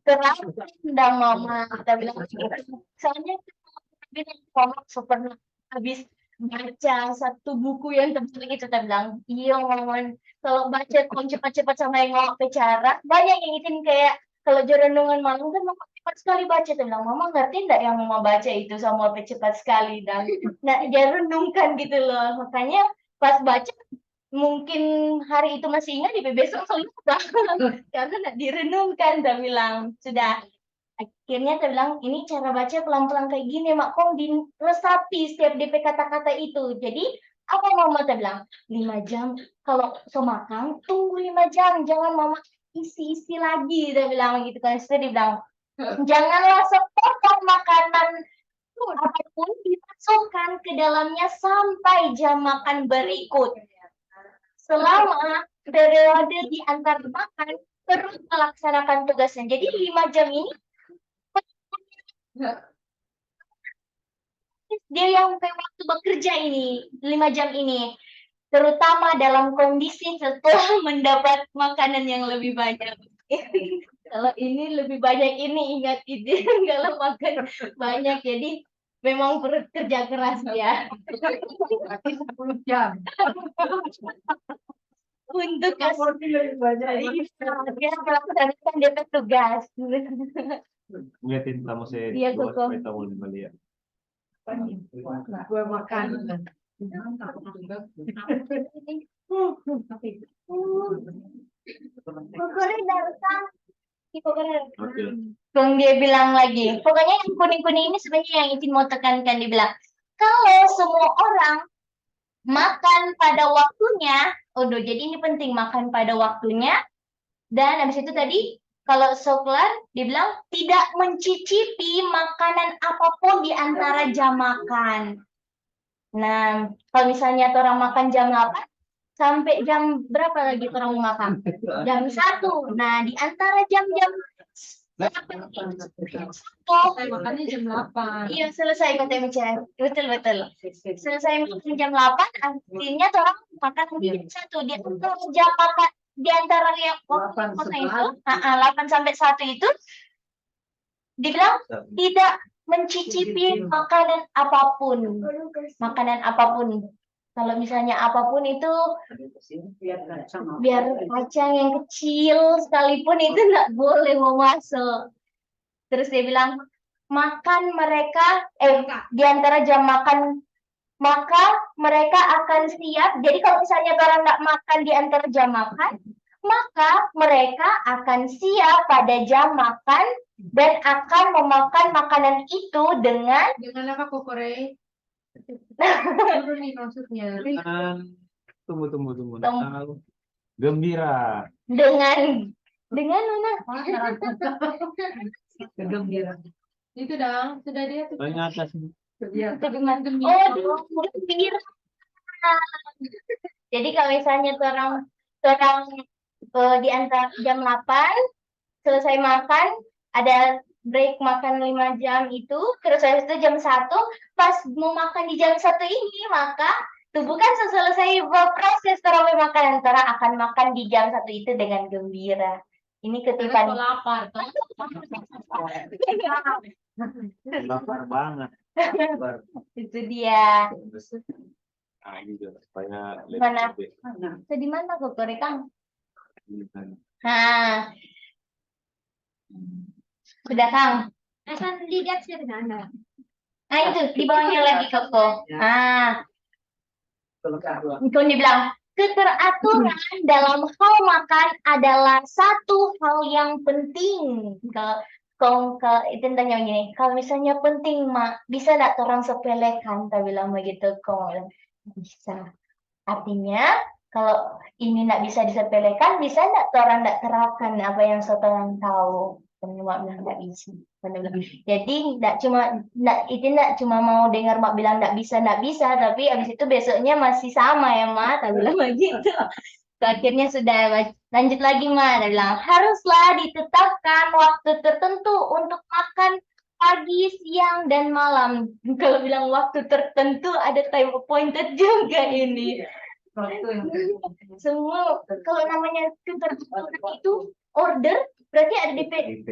Kenapa undang Mama? Kita bilang, soalnya Mama pernah habis baca satu buku yang tebal itu, kita bilang, iya Mama. Kalau baca cepat-cepat sama yang ngomong bicara, banyak yang itin kayak kalau renungan malam kan mama cepat sekali baca. Dia bilang, Mama ngerti enggak yang mama baca itu sama cepat sekali dan nah dia renungkan gitu loh. Makanya pas baca mungkin hari itu masih ingat, di besok selalu lupa karena enggak direnungkan. Dia bilang sudah. Akhirnya saya bilang, ini cara baca pelan-pelan kayak gini, Mak. Kong diresapi setiap DP kata-kata itu. Jadi, apa Mama saya bilang? 5 jam. Kalau makan, tunggu 5 jam. Jangan Mama isi-isi lagi. Saya bilang gitu kan. Saya dibilang, janganlah sepotong makanan apapun dimasukkan ke dalamnya sampai jam makan berikut. Selama periode di antar makan, terus melaksanakan tugasnya. Jadi 5 jam ini dia yang waktu bekerja ini 5 jam ini, terutama dalam kondisi setelah mendapat makanan yang lebih banyak. Kalau ini lebih banyak ini ingat ide kalau makan banyak, jadi memang perut kerja keras ya. 10 jam. Untuk lebih banyak. dia melaksanakan DP tugas. Ngeliatin tamu saya Iya, dua Koko. supaya tahu lima lihat. Gue makan. Pokoknya datang. Pokoknya Oke. Kong dia bilang lagi, pokoknya yang kuning-kuning ini sebenarnya yang Itin mau tekankan. Dia bilang, kalau semua orang makan pada waktunya, jadi ini penting makan pada waktunya. Dan habis itu tadi, kalau Soklar, dia bilang tidak mencicipi makanan apapun di antara jam makan. Nah, kalau misalnya orang makan jam 8, sampai jam berapa lagi orang mau makan? Jam 1. Nah, di antara jam-jam 8 Makannya jam 8. iya, selesai kata Mica. Betul. Selesai makan jam 8, artinya orang makan di jam 1. Di antara jam makan, di antara yang waktu 8 kosong itu, sampai 8 sampai 1 itu, dibilang tidak mencicipi makanan apapun. Makanan apapun. Kalau misalnya apapun itu, biar kacang yang kecil sekalipun itu nggak boleh mau masuk. Terus dia bilang, makan mereka, di antara jam makan, maka mereka akan siap. Jadi kalau misalnya orang nggak makan di antara jam makan, maka mereka akan siap pada jam makan dan akan memakan makanan itu dengan apa kokore? Nih maksudnya. Tunggu. Tahu. Gembira. dengan mana? Kegembiraan. Itu dong, sudah dia tuh. Banyak atas. Iya. Gembira. Jadi kalau misalnya orang di antara jam 8 selesai makan, ada break makan 5 jam itu, terus habis itu jam 1, pas mau makan di jam 1 ini, maka tubuh kan selesai berproses terawih makan, antara akan makan di jam 1 itu dengan gembira. Ini ketipan. lapar. Lapar banget. Itu dia. Nah, gitu supaya Mana? lebih Itu di mana kok, Kang? lebih- Nah, sudah Kang. Akan lihat sih benar. Nah itu di bawahnya lagi Koko. Nah, itu dibilang keteraturan dalam hal makan adalah satu hal yang penting. Kalau itu tanya gini, kalau misalnya penting mak, bisa nggak orang sepelekan? Tak bilang begitu, kok bisa. Artinya kalau ini nggak bisa disepelekan, bisa nggak orang nggak terapkan apa yang seorang tahu? Mak bilang nggak bisa. Jadi nggak cuma mau dengar mak bilang nggak bisa, tapi abis itu besoknya masih sama ya mak, tak bilang begitu. Akhirnya sudah lanjut lagi mak, dia bilang haruslah ditetapkan waktu tertentu untuk makan pagi, siang, dan malam. Kalau bilang waktu tertentu ada time appointed juga ini. Semua kalau namanya ketertutupan itu order berarti ada di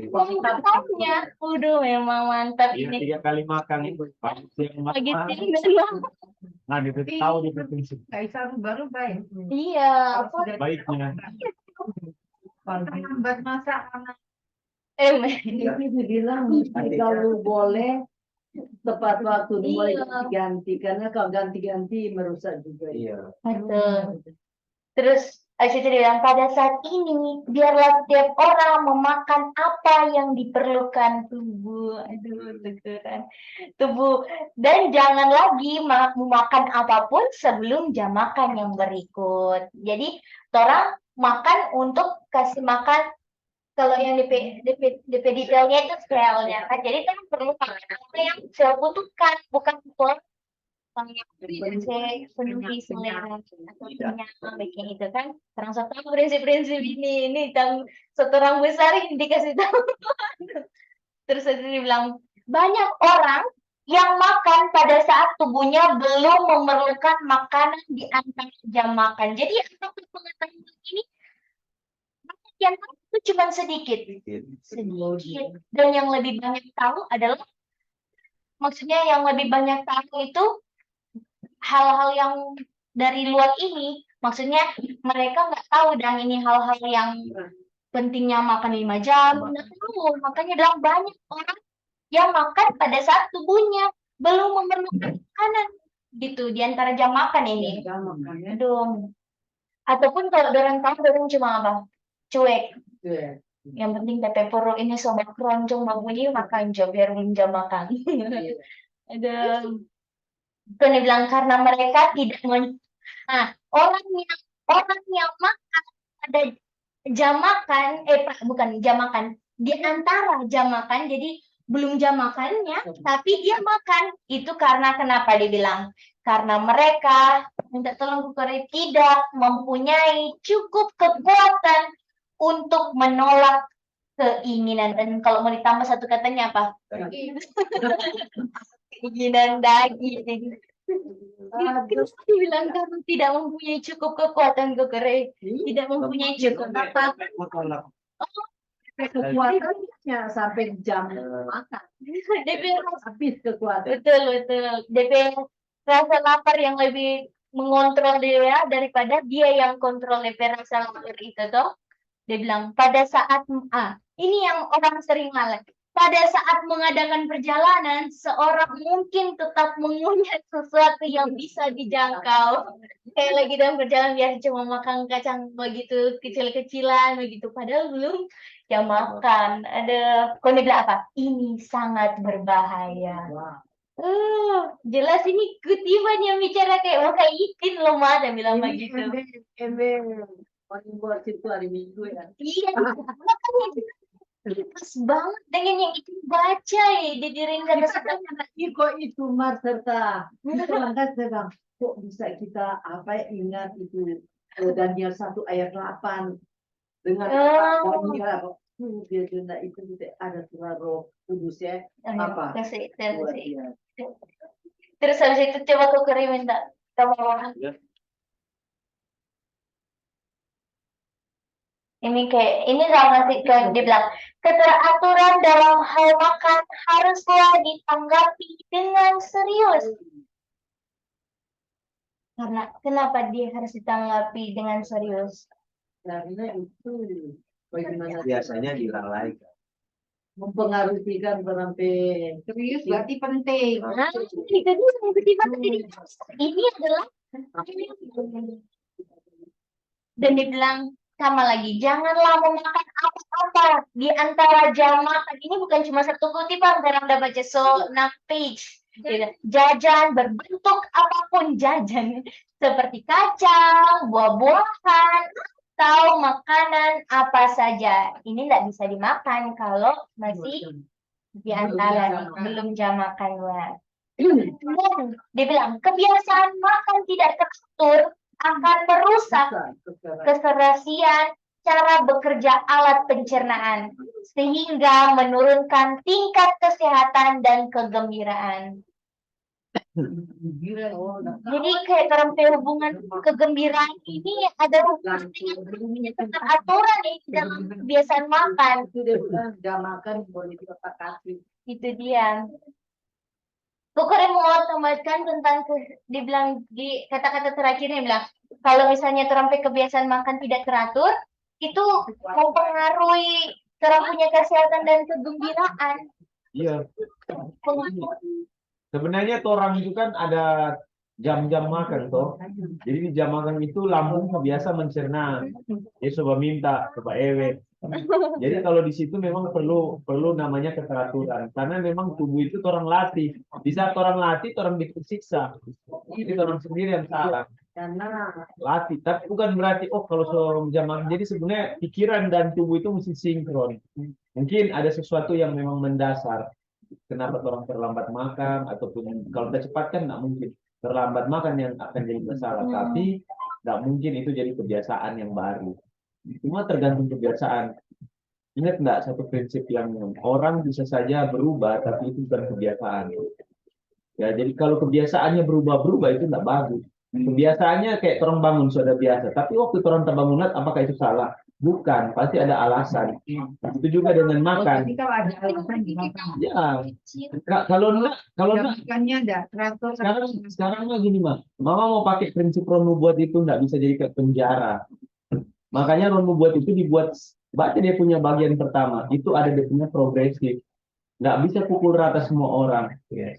komentarnya. Udah memang mantap Iya, ini. 3 kali makan itu pagi siang Pagi malam. siang dan malam. Nah, itu tahu di provinsi Kaisar baru baik. Iya, apa? baiknya. Lambat masak anak. Ini dibilang kalau boleh tepat waktu mulai ganti karena kalau ganti-ganti merusak juga. Iya. Betul. Terus Aisyah bilang pada saat ini biarlah setiap orang memakan apa yang diperlukan tubuh. Aduh, teguran tubuh, dan jangan lagi memakan apapun sebelum jam makan yang berikut. Jadi orang makan untuk kasih makan. Kalau yang DP detailnya itu selnya kan, jadi kan perlu makan apa yang sel butuhkan, bukan untuk penuhi selera atau kenyang bikin itu kan. Terang satu prinsip-prinsip ini seorang besar ini dikasih tahu. Terus saya dibilang banyak orang yang makan pada saat tubuhnya belum memerlukan makanan di antara jam makan. Jadi apapun pengetahuan ini yang itu cuma sedikit. Dan yang lebih banyak tahu adalah, maksudnya yang lebih banyak tahu itu hal-hal yang dari luar ini. Maksudnya mereka nggak tahu dan ini hal-hal yang pentingnya makan 5 jam. Nggak tahu. Makanya dalam banyak orang yang makan pada saat tubuhnya belum memerlukan makanan gitu di antara jam makan ini. Aduh. Ataupun kalau orang tahu orang cuma apa? Cuek. Yang penting tepe perut ini sobat keroncong bunyi makan jam biar jam makan. Ada kan dibilang karena mereka tidak orang yang makan pada jam makan bukan jam makan di antara jam makan, jadi belum jam makannya tapi dia makan itu karena kenapa dibilang karena mereka minta tolong tidak mempunyai cukup kekuatan untuk menolak keinginan. Dan kalau mau ditambah satu katanya apa? Keinginan daging. Terus bilang kamu tidak mempunyai cukup kekuatan tidak mempunyai cukup apa? Kekuatannya sampai jam makan. DP Habis kekuatan. betul. DP rasa lapar yang lebih mengontrol dia daripada dia yang kontrol DP rasa lapar itu toh. Dia bilang pada saat ini yang orang sering malah. Pada saat mengadakan perjalanan, seorang mungkin tetap mengunyah sesuatu yang bisa dijangkau. Kayak lagi dalam perjalanan biasa cuma makan kacang begitu kecil-kecilan begitu. Padahal belum jam makan. Ada bilang apa? Ini sangat berbahaya. Jelas ini kutipan yang bicara kayak makan itin loh mah, dia bilang begitu. Buat itu hari Minggu ya. Iya, makanya pas banget dengan yang itu baca ya di diri karena Iko itu mar serta itu langkah sedang kok bisa kita ingat itu Daniel 1 ayat 8 dengan Daniel dia juga itu tidak ada surah Roh Kudus ya apa buat dia. Terus habis itu coba aku kirimin tak sama Ya. ini sama sih kan dia bilang keteraturan dalam hal makan haruslah ditanggapi dengan serius. Karena kenapa dia harus ditanggapi dengan serius? Karena itu bagaimana Biasanya dilalaikan. mempengaruhi kan sampai Serius berarti penting. Nah, itu dia yang ini adalah dan dia bilang sama lagi, janganlah memakan apa-apa di antara jam makan. Ini bukan cuma satu kutipan, sekarang udah baca 6 page. Jajan berbentuk apapun jajan, seperti kacang, buah-buahan, atau makanan apa saja. Ini tidak bisa dimakan kalau masih di antara belum jam makannya. Dan dia bilang kebiasaan makan tidak teratur akan merusak keserasian cara bekerja alat pencernaan sehingga menurunkan tingkat kesehatan dan kegembiraan. Jadi kayak dalam hubungan kegembiraan ini ada hubungan dengan keteraturan dalam kebiasaan makan. itu dia bilang jam makan boleh disepakati. Itu dia. Pokoknya mau tambahkan tentang dibilang di kata-kata terakhirnya bilang kalau misalnya sampai kebiasaan makan tidak teratur itu mempengaruhi cara punya kesehatan dan kegembiraan. Iya. Sebenarnya tuh orang itu kan ada jam-jam makan toh. Jadi di jam makan itu lambung biasa mencerna. Dia coba minta coba ewek. Jadi kalau di situ memang perlu namanya keteraturan karena memang tubuh itu orang latih. Di saat orang latih orang disiksa. Itu orang sendiri yang salah. Karena Latih, tapi bukan berarti kalau jam makan. Jadi sebenarnya pikiran dan tubuh itu mesti sinkron. Mungkin ada sesuatu yang memang mendasar. Kenapa orang terlambat makan ataupun kalau udah cepat kan nggak mungkin terlambat makan yang akan jadi masalah. Tapi nggak mungkin itu jadi kebiasaan yang baru. Semua tergantung kebiasaan. Ingat nggak satu prinsip yang orang bisa saja berubah, tapi itu bukan kebiasaan. Ya, jadi kalau kebiasaannya berubah-berubah itu nggak bagus. Kebiasaannya kayak orang bangun sudah biasa, tapi waktu orang terbangunat apakah itu salah? Bukan, pasti ada alasan. Itu juga dengan makan. Tapi kalau ada alasan gimana? Ya, kalau enggak, Makannya ada teratur. sekarang mah gini mah, mama mau pakai prinsip Romu buat itu nggak bisa jadi kayak penjara. Makanya Romu buat itu dibuat, baca dia punya bagian pertama, itu ada dia punya progresif. Nggak bisa pukul rata semua orang.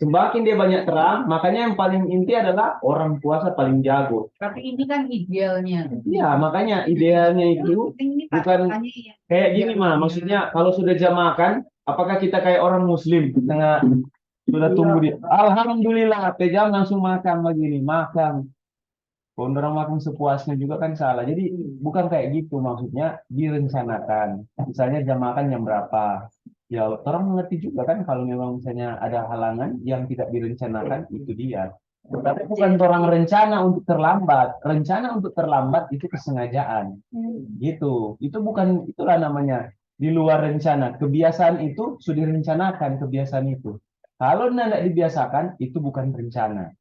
Semakin dia banyak terang, makanya yang paling inti adalah orang puasa paling jago. Tapi ini kan idealnya. Ya, makanya idealnya itu Ini bukan patokannya ya. kayak gini mah. Maksudnya kalau sudah jam makan, apakah kita kayak orang Muslim di tengah sudah tunggu dia? Alhamdulillah, jam langsung makan begini, makan. Kalau orang makan sepuasnya juga kan salah. Jadi bukan kayak gitu maksudnya direncanakan. Misalnya jam makan jam berapa? Ya orang mengerti juga kan kalau memang misalnya ada halangan yang tidak direncanakan itu dia. Tapi bukan orang rencana untuk terlambat. Rencana untuk terlambat itu kesengajaan. Gitu. Itu bukan itulah namanya di luar rencana. Kebiasaan itu sudah direncanakan kebiasaan itu. Kalau tidak dibiasakan itu bukan rencana.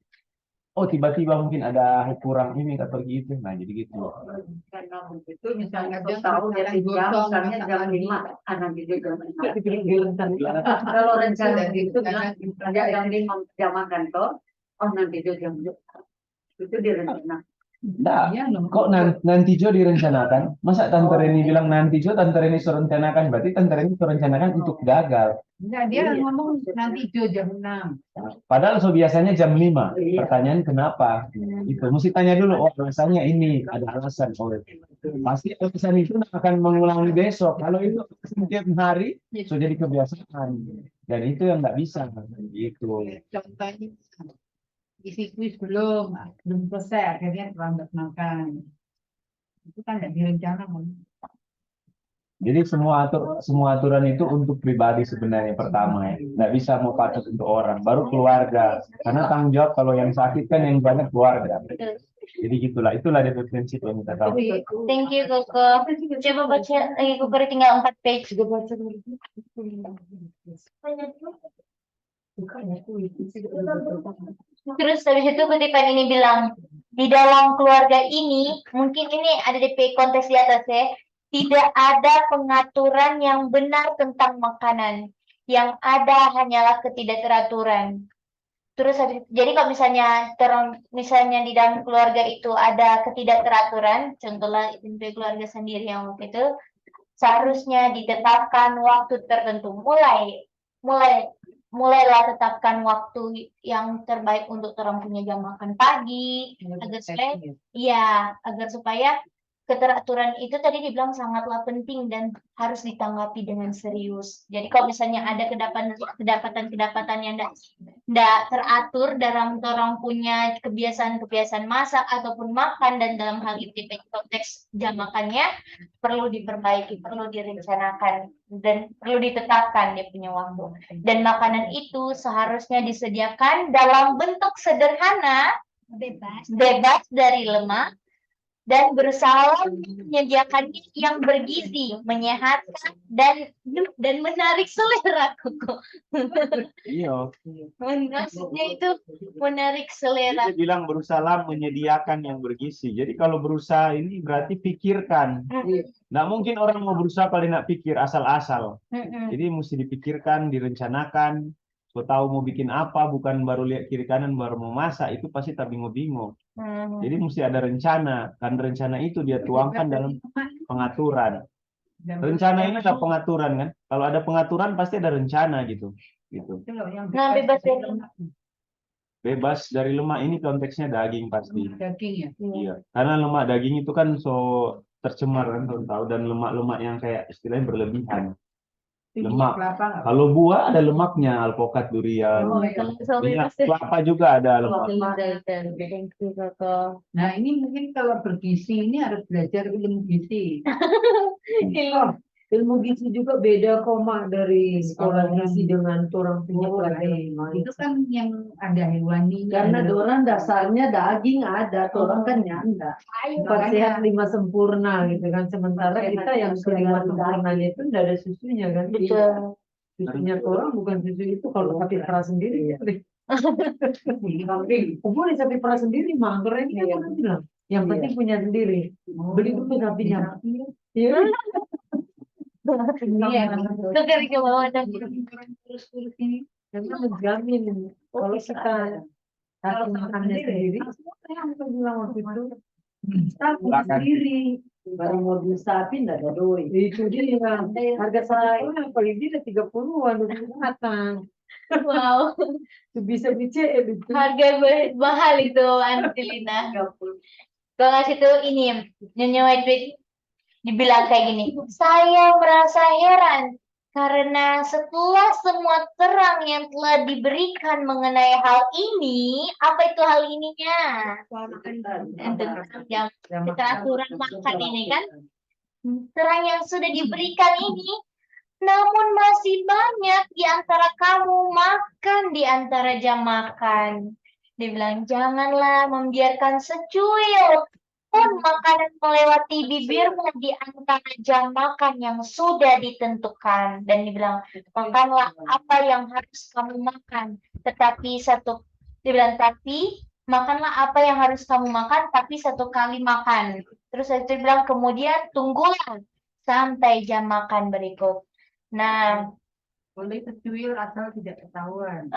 Oh tiba-tiba mungkin ada kurang ini atau gitu, nah jadi gitu. karena begitu misalnya tuh tahu dari jam misalnya jam 5 anak dia jam 6. Kalau rencana gitu bilang ada jam 5 jam makan toh, oh nanti dia jam 2. Itu direncana. Nah, kok nanti Jo direncanakan? Masa Tante Reni bilang nanti Jo, Tante Reni suruh rencanakan, berarti Tante Reni suruh rencanakan untuk gagal. Enggak, dia Iya. ngomong nanti itu jam 6. Padahal biasanya jam 5. Pertanyaan kenapa? Itu mesti tanya dulu, oh alasannya ini, ada alasan. Oh, pasti alasan itu akan mengulangi besok. Kalau itu setiap hari, sudah jadi kebiasaan. Dan itu yang nggak bisa. Gitu. Contohnya isi kuis belum selesai akhirnya terlambat makan. Itu kan nggak direncanakan. Jadi semua aturan itu untuk pribadi sebenarnya pertama ya. Nggak bisa mau patut untuk orang, baru keluarga. Karena tanggung jawab kalau yang sakit kan yang banyak keluarga. Jadi gitulah, itulah dia prinsip yang kita tahu. Thank you, Koko. Coba baca lagi, Koko, tinggal 4 page. Terus habis itu kutipan ini bilang, di dalam keluarga ini, mungkin ini ada di konteks di atas ya, tidak ada pengaturan yang benar tentang makanan. Yang ada hanyalah ketidakteraturan. Terus jadi kalau misalnya di dalam keluarga itu ada ketidakteraturan, contohnya itu keluarga sendiri yang waktu itu, seharusnya ditetapkan waktu tertentu. Mulailah tetapkan waktu yang terbaik untuk orang punya jam makan pagi, agar supaya keteraturan itu tadi dibilang sangatlah penting dan harus ditanggapi dengan serius. Jadi kalau misalnya ada kedapatan yang tidak teratur dalam orang punya kebiasaan masak ataupun makan, dan dalam hal itu konteks jam makannya perlu diperbaiki, perlu direncanakan, dan perlu ditetapkan dia punya waktu. Dan makanan itu seharusnya disediakan dalam bentuk sederhana, bebas dari lemak, dan berusaha menyediakan yang bergizi, menyehatkan, dan menarik selera, Koko. Iya. Maksudnya itu menarik selera. Dia bilang berusaha menyediakan yang bergizi. Jadi kalau berusaha ini berarti pikirkan. Nggak mungkin orang mau berusaha kalau nggak pikir asal-asal. Jadi mesti dipikirkan, direncanakan. So tahu mau bikin apa, bukan baru lihat kiri kanan baru mau masak, itu pasti tak bingung-bingung. Jadi mesti ada rencana, kan rencana itu dia tuangkan dalam pengaturan. Rencana ini ada pengaturan kan? Kalau ada pengaturan pasti ada rencana gitu. Nah, Bebas dari lemak ini konteksnya daging pasti. Daging ya. Iya, karena lemak daging itu kan tercemar kan, tahu, dan lemak-lemak yang kayak istilahnya berlebihan. Lemak. Kalau buah ada lemaknya, alpukat, durian. Minyak kelapa juga ada lemak. Nah, ini mungkin kalau bergizi ini harus belajar ilmu gizi. Ilmu gizi juga beda koma dari sekolah gizi dengan orang punya pelajaran. Itu kan yang ada hewani. Karena orang dasarnya daging ada, orang kan nyanda. 4 sehat 5 sempurna gitu kan. Sementara kita yang 5 sempurnanya itu tidak ada susunya kan. Betul. Susunya orang bukan susu itu kalau sapi perah sendiri ya. Boleh sapi perah sendiri mah, orang ini kan bilang. Yang penting punya sendiri. Beli dulu sapinya. Iya. Itu dari ke bawah dan Terus ini karena menjamin kalau kita makannya sendiri, saya bisa bilang waktu itu sapi sendiri, baru mobil sapi nggak ada doi. Itu dia harga sapi paling tidak 30-an matang. wow, Itu bisa dicek itu. harga mahal itu, Angelina. Kalau ngasih tuh ini Nyonya Wedwid dibilang kayak gini, saya merasa heran karena setelah semua terang yang telah diberikan mengenai hal ini, apa itu hal ininya? Yang keteraturan makan ini kan, terang yang sudah diberikan ini, namun masih banyak di antara kamu makan di antara jam makan. Dibilang janganlah membiarkan secuil pun makanan melewati bibirmu di antara jam makan yang sudah ditentukan. Dan dibilang, makanlah apa yang harus kamu makan. Makanlah apa yang harus kamu makan, tapi 1 kali makan. Terus itu bilang, kemudian tunggulah sampai jam makan berikut. Nah, Boleh secuil asal tidak ketahuan.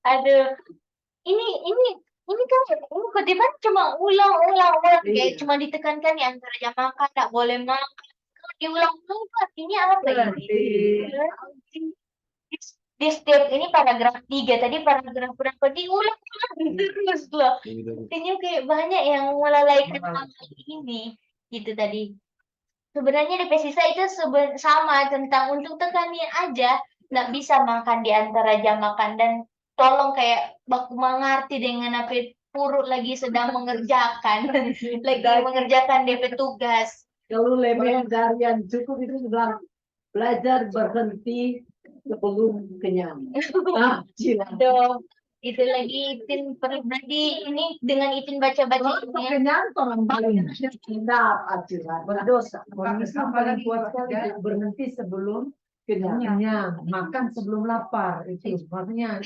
aduh, ini kan ini kutipan cuma ulang kayak cuma ditekankan di antara jam makan nggak boleh makan. Kalau diulang-ulang itu artinya apa ini? Di setiap ini paragraf 3 tadi paragraf berapa diulang-ulang terus loh. Artinya kayak banyak yang melalaikan hal ini gitu tadi. Sebenarnya di pesisa itu sama tentang untuk tekanin aja, nggak bisa makan di antara jam makan, dan tolong kayak baku mengerti dengan apa Purut lagi sedang mengerjakan DP tugas. Kalau lebih dari yang cukup itu bilang belajar berhenti sebelum kenyang. Ah, gila. Aduh, itu lagi Itin berarti ini dengan Itin baca-baca Kalau ini. kenyang orang paling tidak acuran berdosa. Orang Islam paling kuat sekali itu berhenti sebelum kenyang. Makan sebelum lapar itu. Maksudnya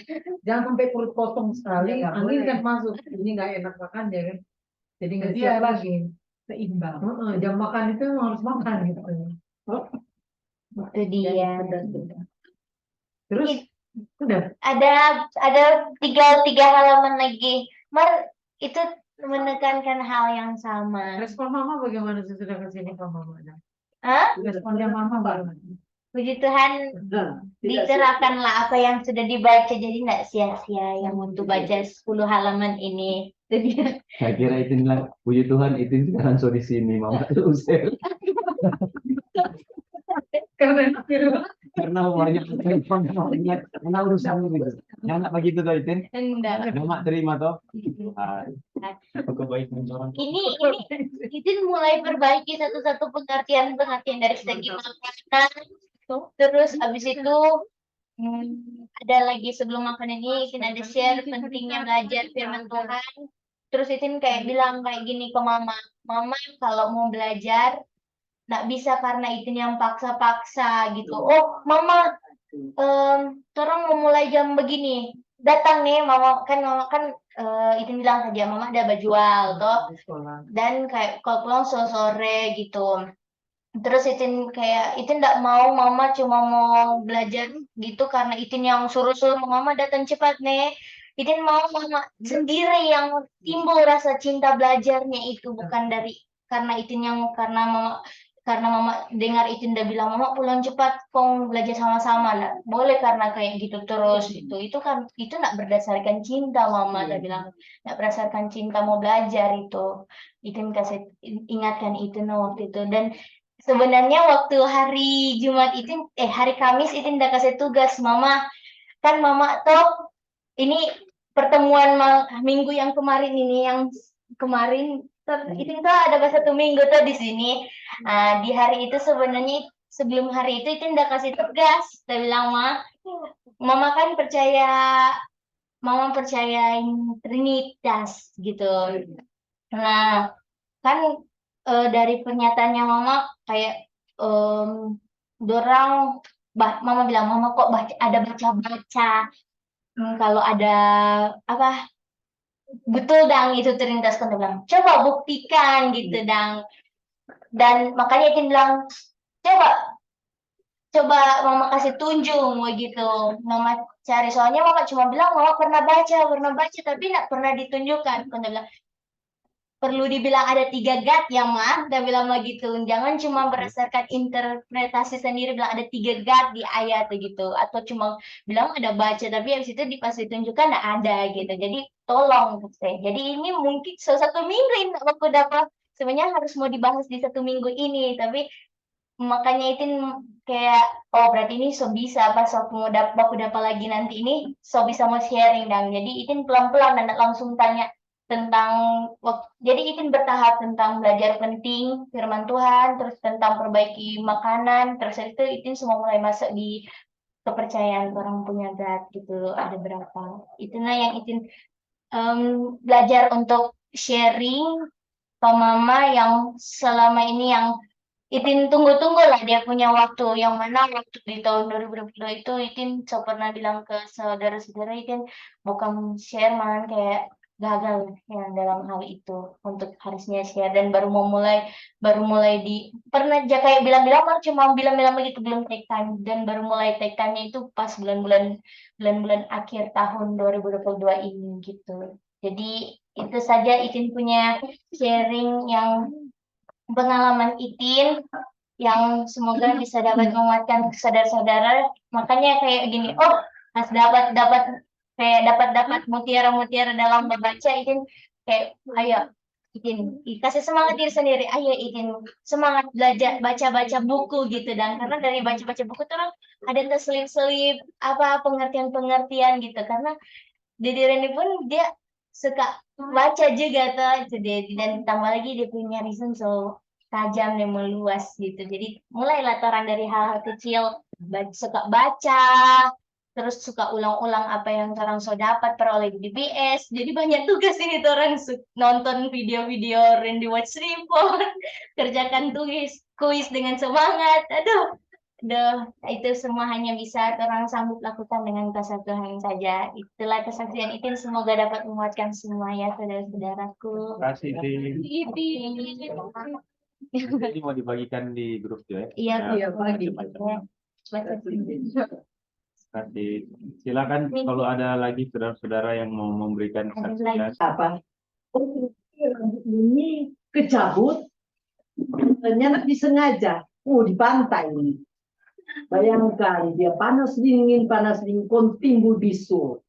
jangan sampai perut kosong sekali. Angin kan masuk. Ini nggak enak makan ya kan. Jadi nggak siap lagi. Seimbang. Jam makan itu harus makan gitu. Itu dia. Terus udah. Ada tiga halaman lagi. Mar itu menekankan hal yang sama. Respon mama bagaimana sesudah kesini ke mama? Hah? Responnya mama bagaimana? Puji Tuhan, diterapkanlah apa yang sudah dibaca, jadi nggak sia-sia yang untuk baca 10 halaman ini. Itu dia. Saya kira itu bilang, puji Tuhan itu sekarang so di sini, mama usir. Karena banyak karena urusan gitu. Jangan begitu tuh Itin. Enggak. Mama terima toh. Aku baik mencorong. Ini Itin mulai perbaiki satu-satu pengertian dari segi makanan. Terus abis itu ada lagi sebelum makan ini Itin ada share pentingnya belajar firman Tuhan. Terus Itin kayak bilang kayak gini ke mama, kalau mau belajar nggak bisa karena Itin yang paksa-paksa gitu. Oh mama, orang mau mulai jam begini, datang nih mama kan Itin bilang saja mama ada bajual toh, dan kayak kalau pulang sore gitu. Terus Itin nggak mau mama cuma mau belajar gitu karena Itin yang suruh mama datang cepat nih. Itin mau mama sendiri yang timbul rasa cinta belajarnya itu, bukan dari karena Itin yang karena mama dengar Itin udah bilang mama pulang cepat kong belajar sama-sama. Nah, boleh karena kayak gitu terus itu kan itu nggak berdasarkan cinta, mama udah bilang nggak berdasarkan cinta mau belajar itu. Itin kasih ingatkan itu waktu itu. Dan sebenarnya waktu hari Jumat itu hari Kamis itu udah kasih tugas mama, kan mama toh ini pertemuan minggu yang kemarin ini yang kemarin itu tuh ada satu minggu tuh di sini. Di hari itu sebenarnya sebelum hari itu udah kasih tugas, saya bilang mama kan mama percayain Trinitas gitu. Nah kan dari pernyataannya mama kayak dorang mama bilang mama kok ada baca-baca kalau ada apa betul dang itu Trinitas, kan dia bilang coba buktikan gitu dang, dan makanya dia bilang coba mama kasih tunjuk gitu, mama cari, soalnya mama cuma bilang mama pernah baca tapi nggak pernah ditunjukkan, kan dia bilang perlu dibilang ada 3 God ya mah, udah bilang gitu, jangan cuma berdasarkan interpretasi sendiri bilang ada 3 God di ayat gitu, atau cuma bilang ada baca tapi habis itu pas ditunjukkan nggak ada gitu. Jadi tolong jadi ini mungkin satu minggu ini aku dapat sebenarnya harus mau dibahas di 1 minggu ini, tapi makanya itu kayak berarti ini so bisa pas aku dapat lagi nanti ini so bisa mau sharing dan jadi itu pelan-pelan dan langsung tanya tentang jadi Itin bertahap tentang belajar penting firman Tuhan, terus tentang perbaiki makanan, terus itu Itin semua mulai masuk di kepercayaan orang punya God gitu, ada berapa itulah yang Itin belajar untuk sharing ke mama yang selama ini yang Itin tunggu-tunggu lah dia punya waktu, yang mana waktu di tahun 2022 itu Itin pernah bilang ke saudara-saudara Itin bukan share malah kayak gagal ya dalam hal itu untuk harusnya share, dan baru mulai di pernah aja kayak bilang-bilang cuma bilang-bilang begitu belum take time, dan baru mulai take time-nya itu pas bulan-bulan akhir tahun 2022 ini gitu. Jadi itu saja Itin punya sharing yang pengalaman Itin yang semoga bisa dapat menguatkan saudara-saudara. Makanya kayak gini, pas dapat mutiara-mutiara dalam membaca Itin kayak ayo Itin kasih semangat diri sendiri, ayo Itin semangat belajar baca-baca buku gitu, dan karena dari baca-baca buku tuh ada terselip-selip apa pengertian-pengertian gitu, karena Dede Reni pun dia suka baca juga tuh itu dia, dan tambah lagi dia punya reason so tajam dan meluas gitu. Jadi mulailah orang dari hal-hal kecil, suka baca, terus suka ulang-ulang apa yang orang so dapat peroleh di DBS. Jadi banyak tugas ini tuh orang nonton video-video Randy Watch Report, kerjakan tulis kuis dengan semangat. Aduh, itu semua hanya bisa orang sanggup lakukan dengan kuasa Tuhan saja. Itulah kesaksian itu, semoga dapat menguatkan semua ya saudara-saudaraku. Terima kasih, Di. Ini. Ini mau dibagikan di grup ya? Iya, Iya, bagi. Macam-macam. baca. Kasih. Silakan kalau ada lagi saudara-saudara yang mau memberikan Ada kesaksian. Apa? Oh, ini kecabut, ternyata disengaja. Di pantai ini. Bayangkan dia panas dingin, timbul bisul.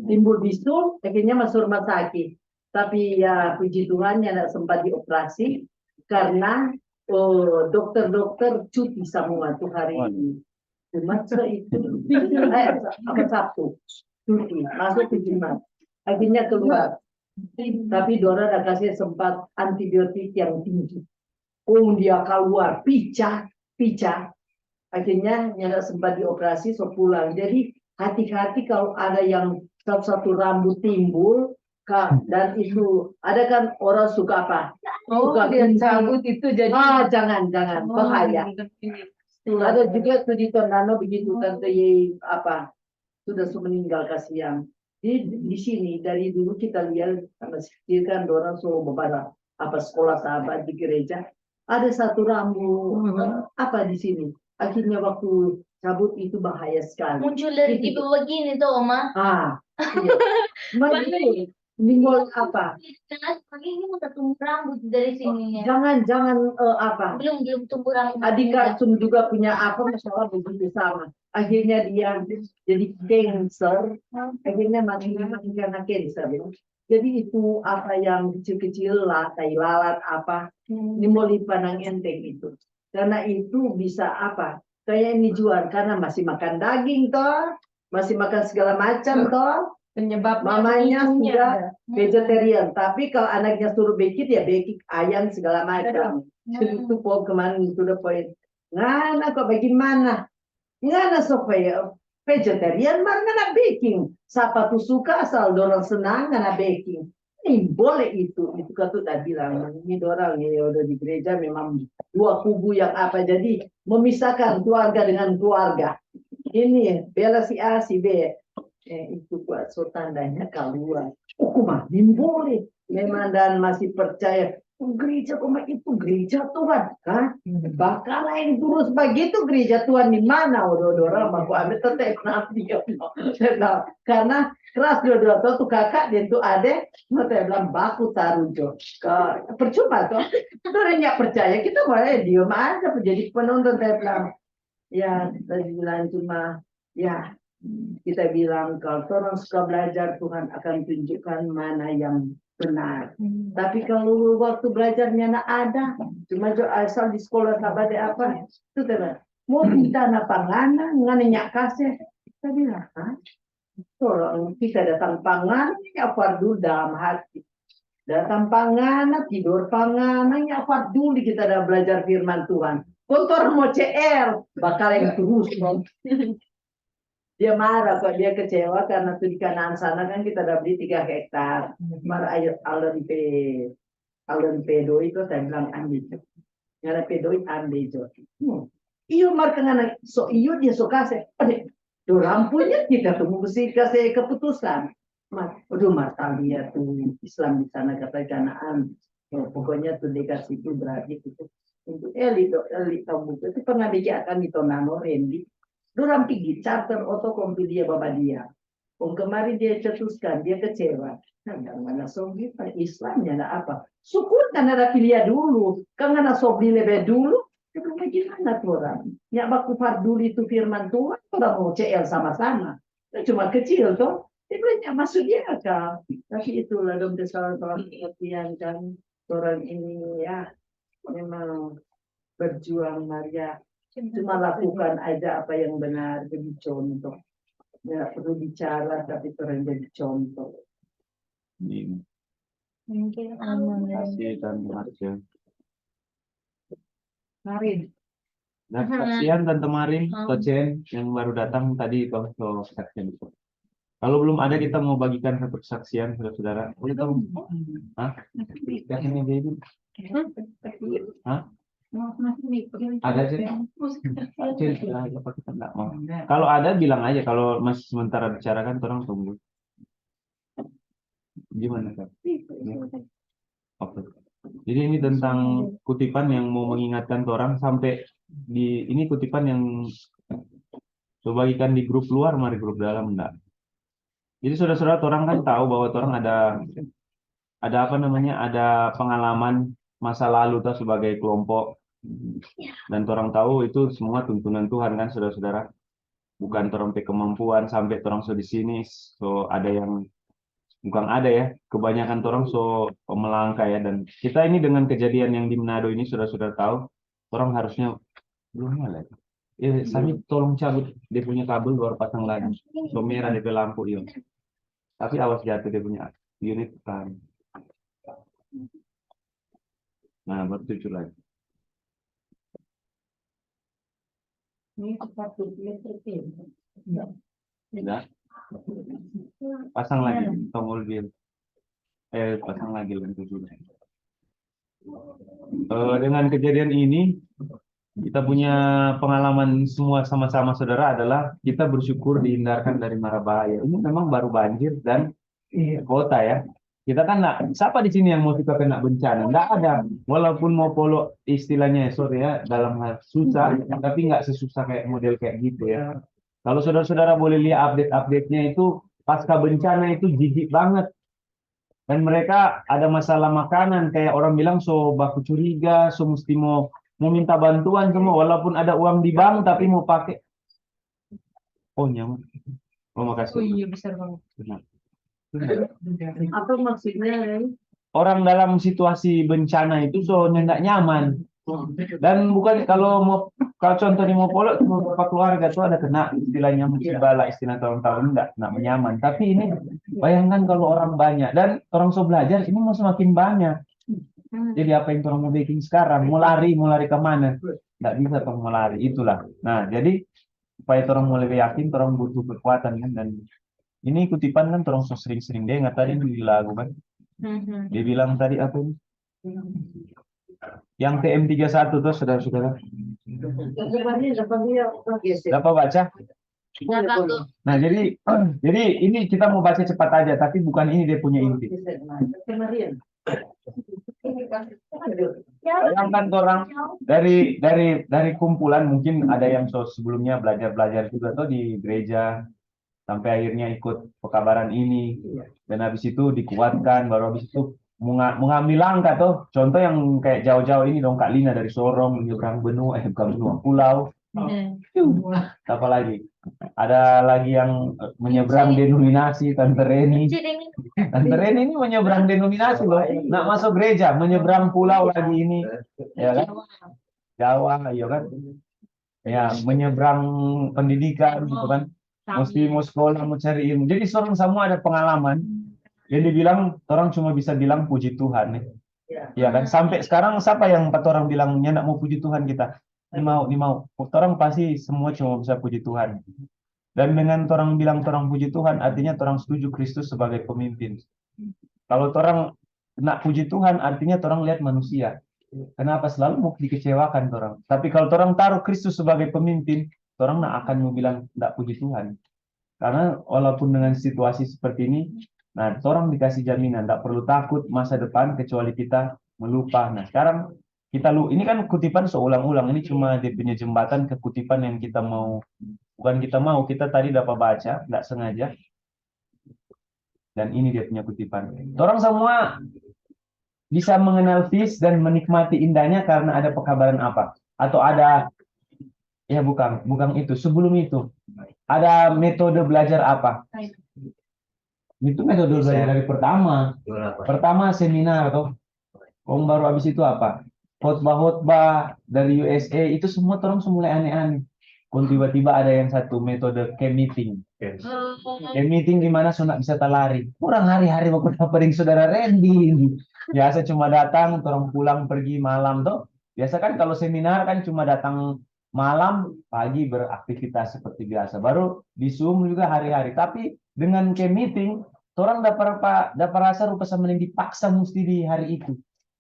Timbul bisul, akhirnya masuk rumah sakit. Tapi ya puji Tuhan ya tidak sempat dioperasi karena dokter-dokter cuti semua tuh hari ini. Jumat itu apa Sabtu cuti masuk ke Jumat. Akhirnya keluar. Tapi Dora ada kasih sempat antibiotik yang tinggi. Dia keluar picah. Akhirnya tidak sempat dioperasi, so pulang. Jadi hati-hati kalau ada yang satu rambut timbul, Kak, dan itu ada kan orang suka apa? Suka dia gunting. cabut itu jadi. Jangan, bahaya. Ada juga tuh di Tondano begitu tante apa sudah meninggal kasihan. Di sini dari dulu kita lihat karena kecil kan orang selalu beberapa apa sekolah sahabat di gereja ada satu rambut apa di sini. Akhirnya waktu cabut itu bahaya sekali. Muncul dari Itu. tipe begini tuh, Oma. Iya. Minggu apa? Pagi ini udah tumbuh rambut dari sininya. Jangan apa? Belum tumbuh rambut. Adik Karsum juga punya apa masalah begitu sama. Akhirnya dia jadi cancer. Akhirnya mati karena cancer. Jadi itu apa yang kecil-kecil lah, tai lalat apa, ini mau dipandang enteng itu. Karena itu bisa apa? Kayak ini jual karena masih makan daging toh, masih makan segala macam toh. Penyebab Mamanya sudah vegetarian, tapi kalau anaknya suruh bekit ya bekit ayam segala macam. Itu poin kemarin sudah poin. Ngana kok bagaimana? Ngana supaya vegetarian mana baking. Siapa tuh suka asal dorong senang ngana baking. Ini boleh itu kata tadi bilang ini dorang ya udah di gereja memang dua kubu yang apa jadi memisahkan keluarga dengan keluarga. Ini bela si A si B. Itu buat so tandanya keluar. Kumah boleh. Memang dan masih percaya gereja itu gereja Tuhan, kan? Bakal lain terus begitu gereja Tuhan di mana? Orang aku ambil tetap nanti karena keras dua tuh kakak dan tuh adek, mereka bilang baku tarujo. Percuma tuh, orangnya percaya kita boleh diem aja jadi penonton. Saya bilang, ya tadi bilang cuma ya. Kita bilang kalau orang suka belajar Tuhan akan tunjukkan mana yang benar. Tapi kalau waktu belajarnya tidak ada, cuma asal di sekolah sahabat apa, itu teman. Mau kita panganan, nggak kasih. Kita bilang, orang kita datang pangan, ya fardu dalam hati. Datang pangan, tidur pangan, ya fardu kita ada belajar firman Tuhan. Kotor mau CR, bakal yang terus. Dia marah kok, dia kecewa karena tuh di kanan sana kan kita udah beli 3 hektar. Marah ayat alen pedo itu saya bilang ambil. Ngana pedo ambil jo. Iyo marah ngana so iyo dia so kasih. Do lampunya kita tuh mesti kasih keputusan. Udah marah dia tuh Islam di sana kata kanaan. Pokoknya tuh dikasih itu berarti itu untuk elit tahu itu pernah dijakan di Tonano Randy. Dorang pergi charter oto kompi dia bapak dia. Kemarin dia cetuskan, dia kecewa. Mana sobri Islamnya ada apa? Syukur kan ada pilihan dulu. Karena ada sobri lebih dulu. Itu bagaimana tuh orang? Ya baku fardu itu firman Tuhan. Orang mau CL sama-sama. Cuma kecil tuh. Dia bilang, maksud dia kan. Tapi itulah dong salah-salah pengertian kan. Orang ini ya memang berjuang Maria. Cuma lakukan aja apa yang benar, jadi contoh. Ya perlu bicara tapi terus jadi contoh. Mungkin Terima kasih Tante Marcia. Marin. Nah, kasihan Tante Marin, Tocen yang baru datang tadi Bang So kesaksian itu. Kalau belum ada kita mau bagikan satu kesaksian saudara-saudara. Boleh dong? Hah? Yang ini jadi. Hah? Ada sih. Kecil, apa kita nggak mau. Kalau ada bilang aja. Kalau masih sementara bicara kan orang tunggu. Gimana kan? Oke. Jadi ini tentang kutipan yang mau mengingatkan orang sampai ini kutipan yang coba bagikan di grup luar, mari grup dalam enggak. Jadi saudara-saudara orang kan tahu bahwa orang ada apa namanya, ada pengalaman masa lalu tuh sebagai kelompok, dan orang tahu itu semua tuntunan Tuhan kan saudara-saudara, bukan orang pe kemampuan sampai orang so di sini. So ada yang bukan ada ya, kebanyakan orang so melangkah ya. Dan kita ini dengan kejadian yang di Manado ini saudara-saudara tahu orang harusnya belum mulai. Sami tolong cabut dia punya kabel baru pasang lagi. So merah DP lampu iya. Tapi awas jatuh dia punya unit kan. Nah, baru 7 lagi. Ini satu listrik. Sudah. Pasang lagi tombol bir. Pasang lagi lampu sudah. Dengan kejadian ini kita punya pengalaman semua sama-sama saudara adalah kita bersyukur dihindarkan dari mara bahaya. Ini memang baru banjir dan kota ya. Kita kan siapa di sini yang mau suka kena bencana? Nggak ada. Walaupun mau polo istilahnya sorry ya dalam hal susah, tapi nggak sesusah kayak model kayak gitu ya. Kalau saudara-saudara boleh lihat update-update-nya itu pasca bencana itu jijik banget. Dan mereka ada masalah makanan kayak orang bilang so baku curiga, so mesti mau minta bantuan semua walaupun ada uang di bank tapi mau pakai. Oh nyaman. Oh makasih. Oh iya besar banget. Benar. Apa maksudnya? Orang dalam situasi bencana itu so nggak nyaman. Dan bukan kalau contohnya mau polok cuma beberapa keluarga tuh ada kena istilahnya musibah lah istilah tahun-tahun nggak nyaman. Tapi ini bayangkan kalau orang banyak dan orang so belajar ini mau semakin banyak. Jadi apa yang orang mau bikin sekarang? Mau lari kemana? Nggak bisa orang mau lari itulah. Nah jadi supaya orang mau lebih yakin, orang butuh kekuatan kan. Dan ini kutipan kan orang so sering-sering dia nggak tadi di lagu kan. Dia bilang tadi apa ini? Yang TM31 tuh saudara-saudara. Dapat baca? Nah, jadi ini kita mau baca cepat aja, tapi bukan ini dia punya inti. Bayangkan orang dari kumpulan mungkin ada yang sebelumnya belajar juga tuh di gereja sampai akhirnya ikut pekabaran ini dan habis itu dikuatkan baru habis itu mengambil langkah tuh. Contoh yang kayak jauh-jauh ini dong Kak Lina dari Sorong menyeberang benua pulau. Apa lagi? Ada lagi yang menyeberang denominasi Tante Reni ini menyeberang denominasi loh. Nak masuk gereja menyeberang pulau lagi ini. Ya kan? Jawa, ya kan? Ya, menyeberang pendidikan gitu kan. Mesti mau sekolah, mau cari ilmu. Jadi seorang semua ada pengalaman. Yang dibilang orang cuma bisa bilang puji Tuhan nih. Ya kan? Sampai sekarang siapa yang empat orang bilang nak mau puji Tuhan kita? Ini mau. Orang pasti semua cuma bisa puji Tuhan. Dan dengan orang bilang orang puji Tuhan artinya orang setuju Kristus sebagai pemimpin. Kalau orang nak puji Tuhan artinya orang lihat manusia. Kenapa selalu mau dikecewakan orang? Tapi kalau orang taruh Kristus sebagai pemimpin, orang nak akan mau bilang tidak puji Tuhan. Karena walaupun dengan situasi seperti ini, nah, orang dikasih jaminan, tidak perlu takut masa depan kecuali kita melupa. Nah, sekarang ini kan kutipan seulang-ulang. Ini cuma dia punya jembatan ke kutipan yang kita mau. Bukan kita tadi dapat baca, tidak sengaja. Dan ini dia punya kutipan. Orang semua bisa mengenal Fis dan menikmati indahnya karena ada pekabaran apa? Atau ada, ya bukan itu. Sebelum itu, ada metode belajar apa? Itu metode belajar dari pertama. Pertama seminar atau baru habis itu apa? Khotbah dari USA itu semua orang mulai aneh-aneh. tiba-tiba ada yang satu metode camp meeting. Camp meeting di mana sudah bisa talari. Kurang hari-hari waktu dapat saudara Randy. Biasa cuma datang, orang pulang pergi malam tuh. Biasa kan kalau seminar kan cuma datang malam, pagi beraktivitas seperti biasa. Baru di Zoom juga hari-hari. Tapi dengan camp meeting, orang dapat rasa rupa sama yang dipaksa mesti di hari itu.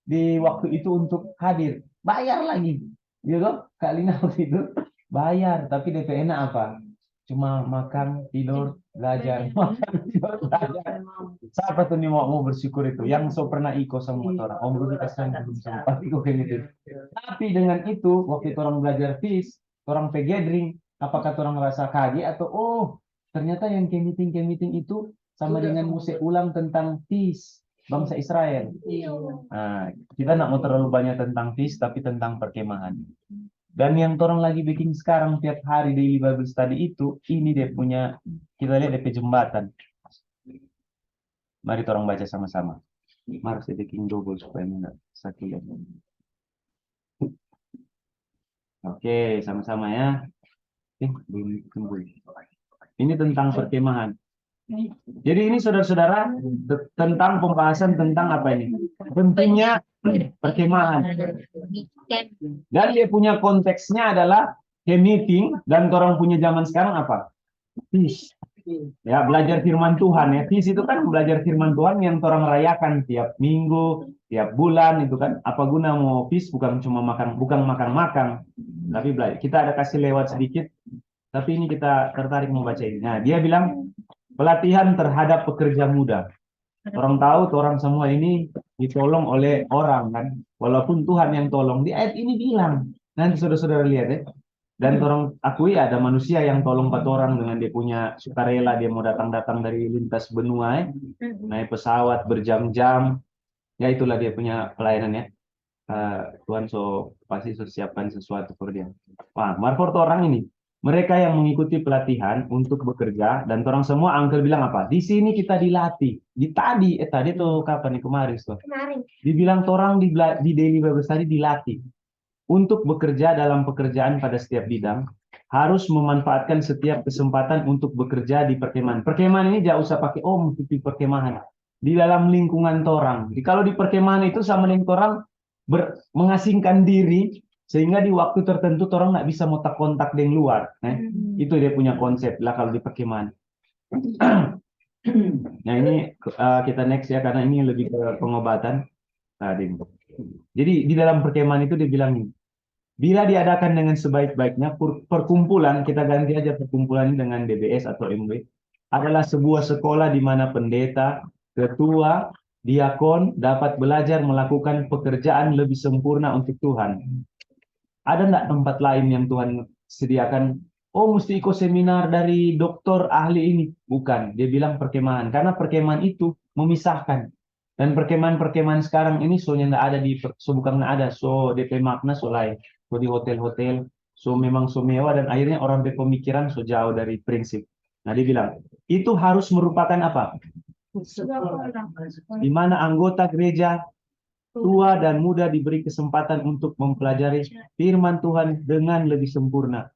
Di waktu itu untuk hadir. Bayar lagi. Gitu, Kak Lina waktu itu bayar. Tapi DP enak apa? Cuma makan, tidur, belajar. Makan, tidur, belajar. Siapa tuh nih mau bersyukur itu? Yang so pernah ikut sama orang. Om Budi kasihan belum sempat pasti kok kayak gitu. Tapi dengan itu, waktu itu orang belajar FIS, orang gathering, apakah orang merasa kaget atau oh ternyata yang camp meeting itu sama dengan musik ulang tentang FIS bangsa Israel. Nah, kita nggak mau terlalu banyak tentang FIS, tapi tentang perkemahan. Dan yang orang lagi bikin sekarang tiap hari di Bible Study itu, ini dia punya, kita lihat dia punya jembatan. Mari orang baca sama-sama. Mari saya bikin double supaya enggak sakit. Oke, sama-sama ya. Belum tunggu. Ini tentang perkemahan. Jadi ini saudara-saudara tentang pembahasan tentang apa ini? Pentingnya perkemahan. Dan dia punya konteksnya adalah camp meeting dan orang punya zaman sekarang apa? FIS. Ya, belajar firman Tuhan ya. FIS itu kan belajar firman Tuhan yang orang rayakan tiap minggu, tiap bulan itu kan. Apa guna mau FIS bukan cuma makan-makan, tapi belajar. Kita ada kasih lewat sedikit, tapi ini kita tertarik membaca ini. Nah, dia bilang pelatihan terhadap pekerja muda. Orang tahu, orang semua ini ditolong oleh orang kan. Walaupun Tuhan yang tolong. Di ayat ini bilang, nanti saudara-saudara lihat ya. Dan orang akui ada manusia yang tolong 4 orang dengan dia punya sukarela, dia mau datang-datang dari lintas benua, naik pesawat berjam-jam. Ya itulah dia punya pelayanan ya. Tuhan pasti siapkan sesuatu for dia. Wah, Marford orang ini. Mereka yang mengikuti pelatihan untuk bekerja dan orang semua Uncle bilang apa? Di sini kita dilatih. Tadi tuh kapan nih kemarin tuh? Kemarin. Dibilang orang di Daily Bible Study dilatih untuk bekerja dalam pekerjaan pada setiap bidang, harus memanfaatkan setiap kesempatan untuk bekerja di perkemahan. Perkemahan ini jangan usah pakai mesti di perkemahan. Di dalam lingkungan orang. Kalau di perkemahan itu sama dengan orang mengasingkan diri sehingga di waktu tertentu orang nggak bisa mau kontak dengan luar. Itu dia punya konsep lah kalau di perkemahan. Nah ini kita next ya karena ini lebih ke pengobatan. Jadi di dalam perkemahan itu dia bilang ini, bila diadakan dengan sebaik-baiknya perkumpulan, kita ganti aja perkumpulan ini dengan DBS atau MW, adalah sebuah sekolah di mana pendeta, ketua, diakon dapat belajar melakukan pekerjaan lebih sempurna untuk Tuhan. Ada enggak tempat lain yang Tuhan sediakan? Oh, mesti ikut seminar dari dokter ahli ini. Bukan, dia bilang perkemahan. Karena perkemahan itu memisahkan. Dan perkemahan-perkemahan sekarang ini soalnya enggak ada bukan enggak ada. So, DP makna so lain. So, di hotel-hotel. So, memang so mewah dan akhirnya orang berpemikiran so jauh dari prinsip. Nah, dia bilang, itu harus merupakan apa? Di mana anggota gereja tua dan muda diberi kesempatan untuk mempelajari firman Tuhan dengan lebih sempurna.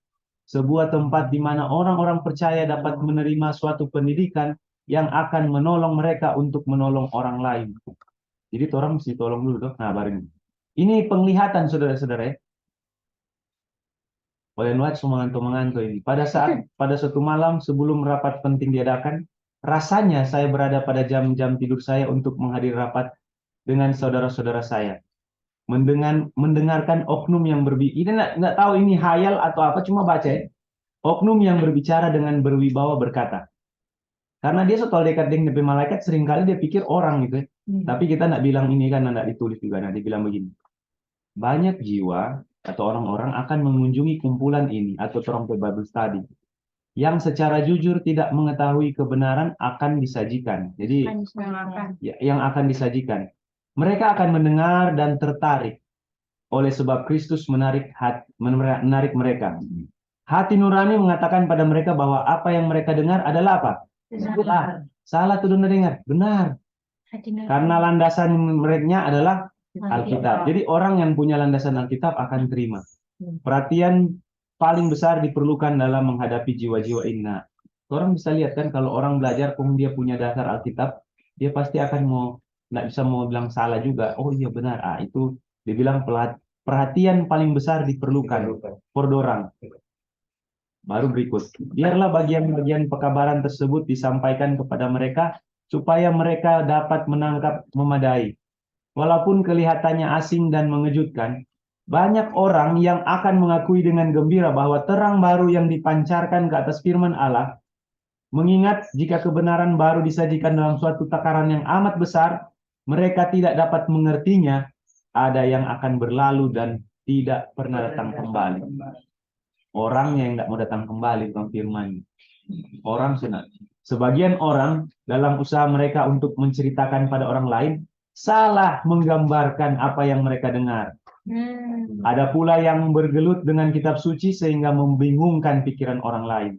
Sebuah tempat di mana orang-orang percaya dapat menerima suatu pendidikan yang akan menolong mereka untuk menolong orang lain. Jadi orang mesti tolong dulu tuh. Nah, baru ini penglihatan saudara-saudara ya. Oleh nuat mengantuk ini. Pada suatu malam sebelum rapat penting diadakan, rasanya saya berada pada jam-jam tidur saya untuk menghadiri rapat dengan saudara-saudara saya. Mendengarkan oknum yang berbicara, ini nggak tahu ini hayal atau apa, cuma baca ya. Oknum yang berbicara dengan berwibawa berkata, karena dia soal dekat dengan malaikat, seringkali dia pikir orang gitu ya. Tapi kita nggak bilang ini kan, nggak ditulis juga, nah dia bilang begini, banyak jiwa atau orang-orang akan mengunjungi kumpulan ini atau trompet Bible Study yang secara jujur tidak mengetahui kebenaran akan disajikan. Jadi yang akan disajikan. Mereka akan mendengar dan tertarik oleh sebab Kristus menarik mereka. Hati nurani mengatakan pada mereka bahwa apa yang mereka dengar adalah apa? Salah tuh dengar. Benar. Karena landasan mereka adalah Alkitab. Jadi orang yang punya landasan Alkitab akan terima. Perhatian paling besar diperlukan dalam menghadapi jiwa-jiwa ini. Nah, orang bisa lihat kan kalau orang belajar kok dia punya dasar Alkitab, dia pasti akan nggak bisa mau bilang salah juga. Oh iya benar, itu dibilang perhatian paling besar diperlukan per orang. Baru berikut, biarlah bagian-bagian pekabaran tersebut disampaikan kepada mereka supaya mereka dapat menangkap memadai. Walaupun kelihatannya asing dan mengejutkan, banyak orang yang akan mengakui dengan gembira bahwa terang baru yang dipancarkan ke atas firman Allah, mengingat jika kebenaran baru disajikan dalam suatu takaran yang amat besar, mereka tidak dapat mengertinya, ada yang akan berlalu dan tidak pernah datang kembali. Orang yang tidak mau datang kembali bukan firman. Orang sunat. Sebagian orang dalam usaha mereka untuk menceritakan pada orang lain salah menggambarkan apa yang mereka dengar. Ada pula yang bergelut dengan kitab suci sehingga membingungkan pikiran orang lain.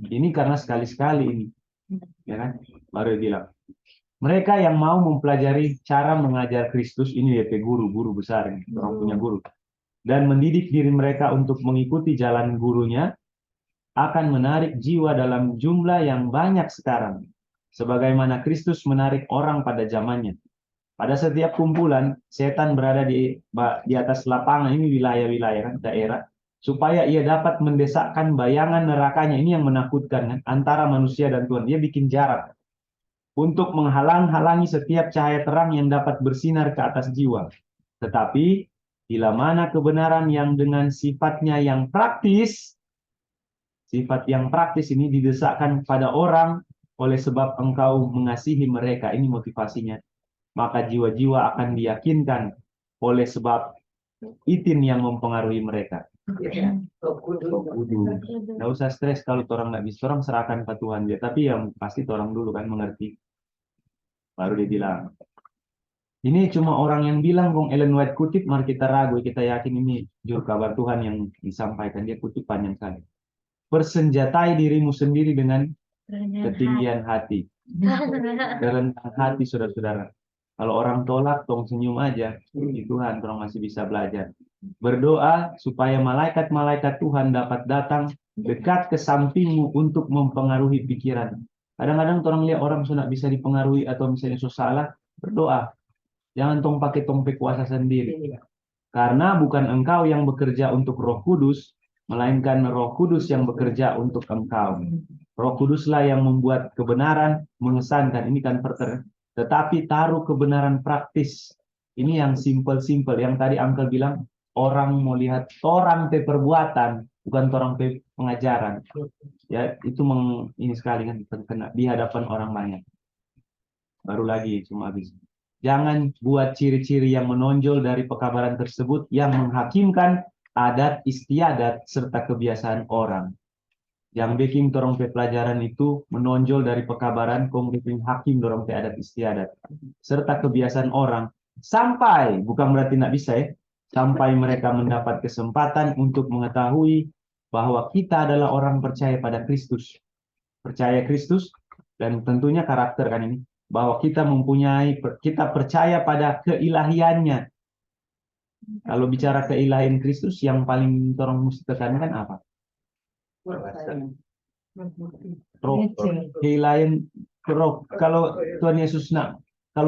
Ini karena sekali-sekali ini, ya kan? Baru dia bilang. Mereka yang mau mempelajari cara mengajar Kristus ini ya guru besar, orang punya guru. Dan mendidik diri mereka untuk mengikuti jalan gurunya, akan menarik jiwa dalam jumlah yang banyak sekarang. Sebagaimana Kristus menarik orang pada zamannya. Pada setiap kumpulan, setan berada di atas lapangan, ini wilayah-wilayah kan, daerah, supaya ia dapat mendesakkan bayangan nerakanya, ini yang menakutkan kan, antara manusia dan Tuhan. Dia bikin jarak untuk menghalang-halangi setiap cahaya terang yang dapat bersinar ke atas jiwa. Tetapi bila mana kebenaran yang dengan sifatnya yang praktis, sifat yang praktis ini didesakkan pada orang oleh sebab engkau mengasihi mereka, ini motivasinya, maka jiwa-jiwa akan diyakinkan oleh sebab itin yang mempengaruhi mereka. Nggak usah stres kalau orang nggak bisa, orang serahkan ke Tuhan dia. Tapi yang pasti orang dulu kan mengerti. Baru dia bilang. Ini cuma orang yang bilang, Bung Ellen White kutip, mari kita ragu, kita yakin ini juru kabar Tuhan yang disampaikan. Dia kutip panjang kali. Persenjatai dirimu sendiri dengan ketinggian hati. Kerentanan hati, saudara-saudara. Kalau orang tolak, tong senyum aja. Puji Tuhan, orang masih bisa belajar. Berdoa supaya malaikat-malaikat Tuhan dapat datang dekat ke sampingmu untuk mempengaruhi pikiran. Kadang-kadang orang lihat orang sudah bisa dipengaruhi atau misalnya salah, berdoa. Jangan tong pakai tongpe kuasa sendiri. Karena bukan engkau yang bekerja untuk Roh Kudus, melainkan Roh Kudus yang bekerja untuk engkau. Roh Kuduslah yang membuat kebenaran mengesankan. Ini kan tetapi taruh kebenaran praktis. Ini yang simple-simple. Yang tadi Uncle bilang, orang mau lihat orang pe perbuatan, bukan orang pe pengajaran. Ya, itu ini sekali kan kena di hadapan orang banyak. Baru lagi cuma habis. Jangan buat ciri-ciri yang menonjol dari pekabaran tersebut yang menghakimkan adat istiadat serta kebiasaan orang. Yang bikin dorong pe pelajaran itu menonjol dari pekabaran konkretin hakim dorong pe adat istiadat serta kebiasaan orang sampai, bukan berarti tidak bisa ya, sampai mereka mendapat kesempatan untuk mengetahui bahwa kita adalah orang percaya pada Kristus. Percaya Kristus dan tentunya karakter kan ini. Bahwa kita percaya pada keilahiannya. Kalau bicara keilahian Kristus, yang paling orang mesti tekankan apa? Roh, keilahian roh. Kalau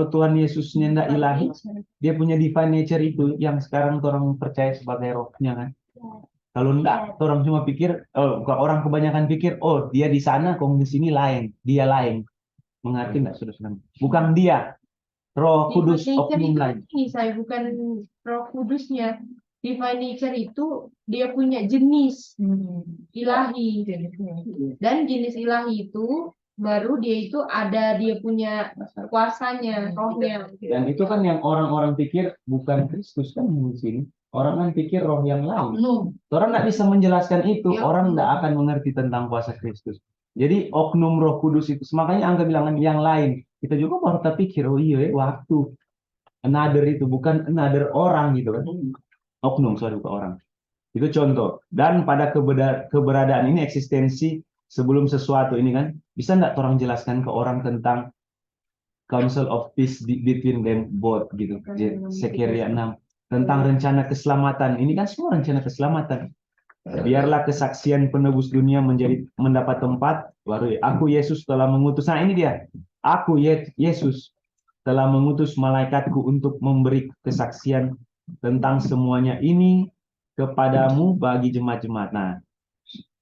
Tuhan Yesusnya tidak ilahi, dia punya divine nature itu yang sekarang orang percaya sebagai rohnya kan. Kalau enggak, orang cuma pikir, orang kebanyakan pikir, oh dia di sana, kong di sini lain, dia lain. Mengerti nggak saudara? Bukan dia, Roh Kudus oknum lain. Ini saya bukan Roh Kudusnya. Divine nature itu dia punya jenis ilahi, dan jenis ilahi itu baru dia punya kuasanya, rohnya. Dan itu kan yang orang-orang pikir bukan Kristus kan di sini. Orang kan pikir roh yang lain. Orang nggak bisa menjelaskan itu, orang nggak akan mengerti tentang kuasa Kristus. Jadi oknum Roh Kudus itu, makanya Angga bilang yang lain. Kita juga baru terpikir, oh iya, waktu another itu bukan another orang gitu kan. Oknum, sorry, bukan orang. Itu contoh. Dan pada keberadaan ini eksistensi sebelum sesuatu ini kan, bisa nggak orang jelaskan ke orang tentang Council of Peace between them both gitu. Sekiria 6 tentang rencana keselamatan. Ini kan semua rencana keselamatan. Biarlah kesaksian penebus dunia mendapat tempat. Baru aku Yesus telah mengutus. Nah ini dia. Aku Yesus telah mengutus malaikatku untuk memberi kesaksian tentang semuanya ini kepadamu bagi jemaat-jemaat. Nah,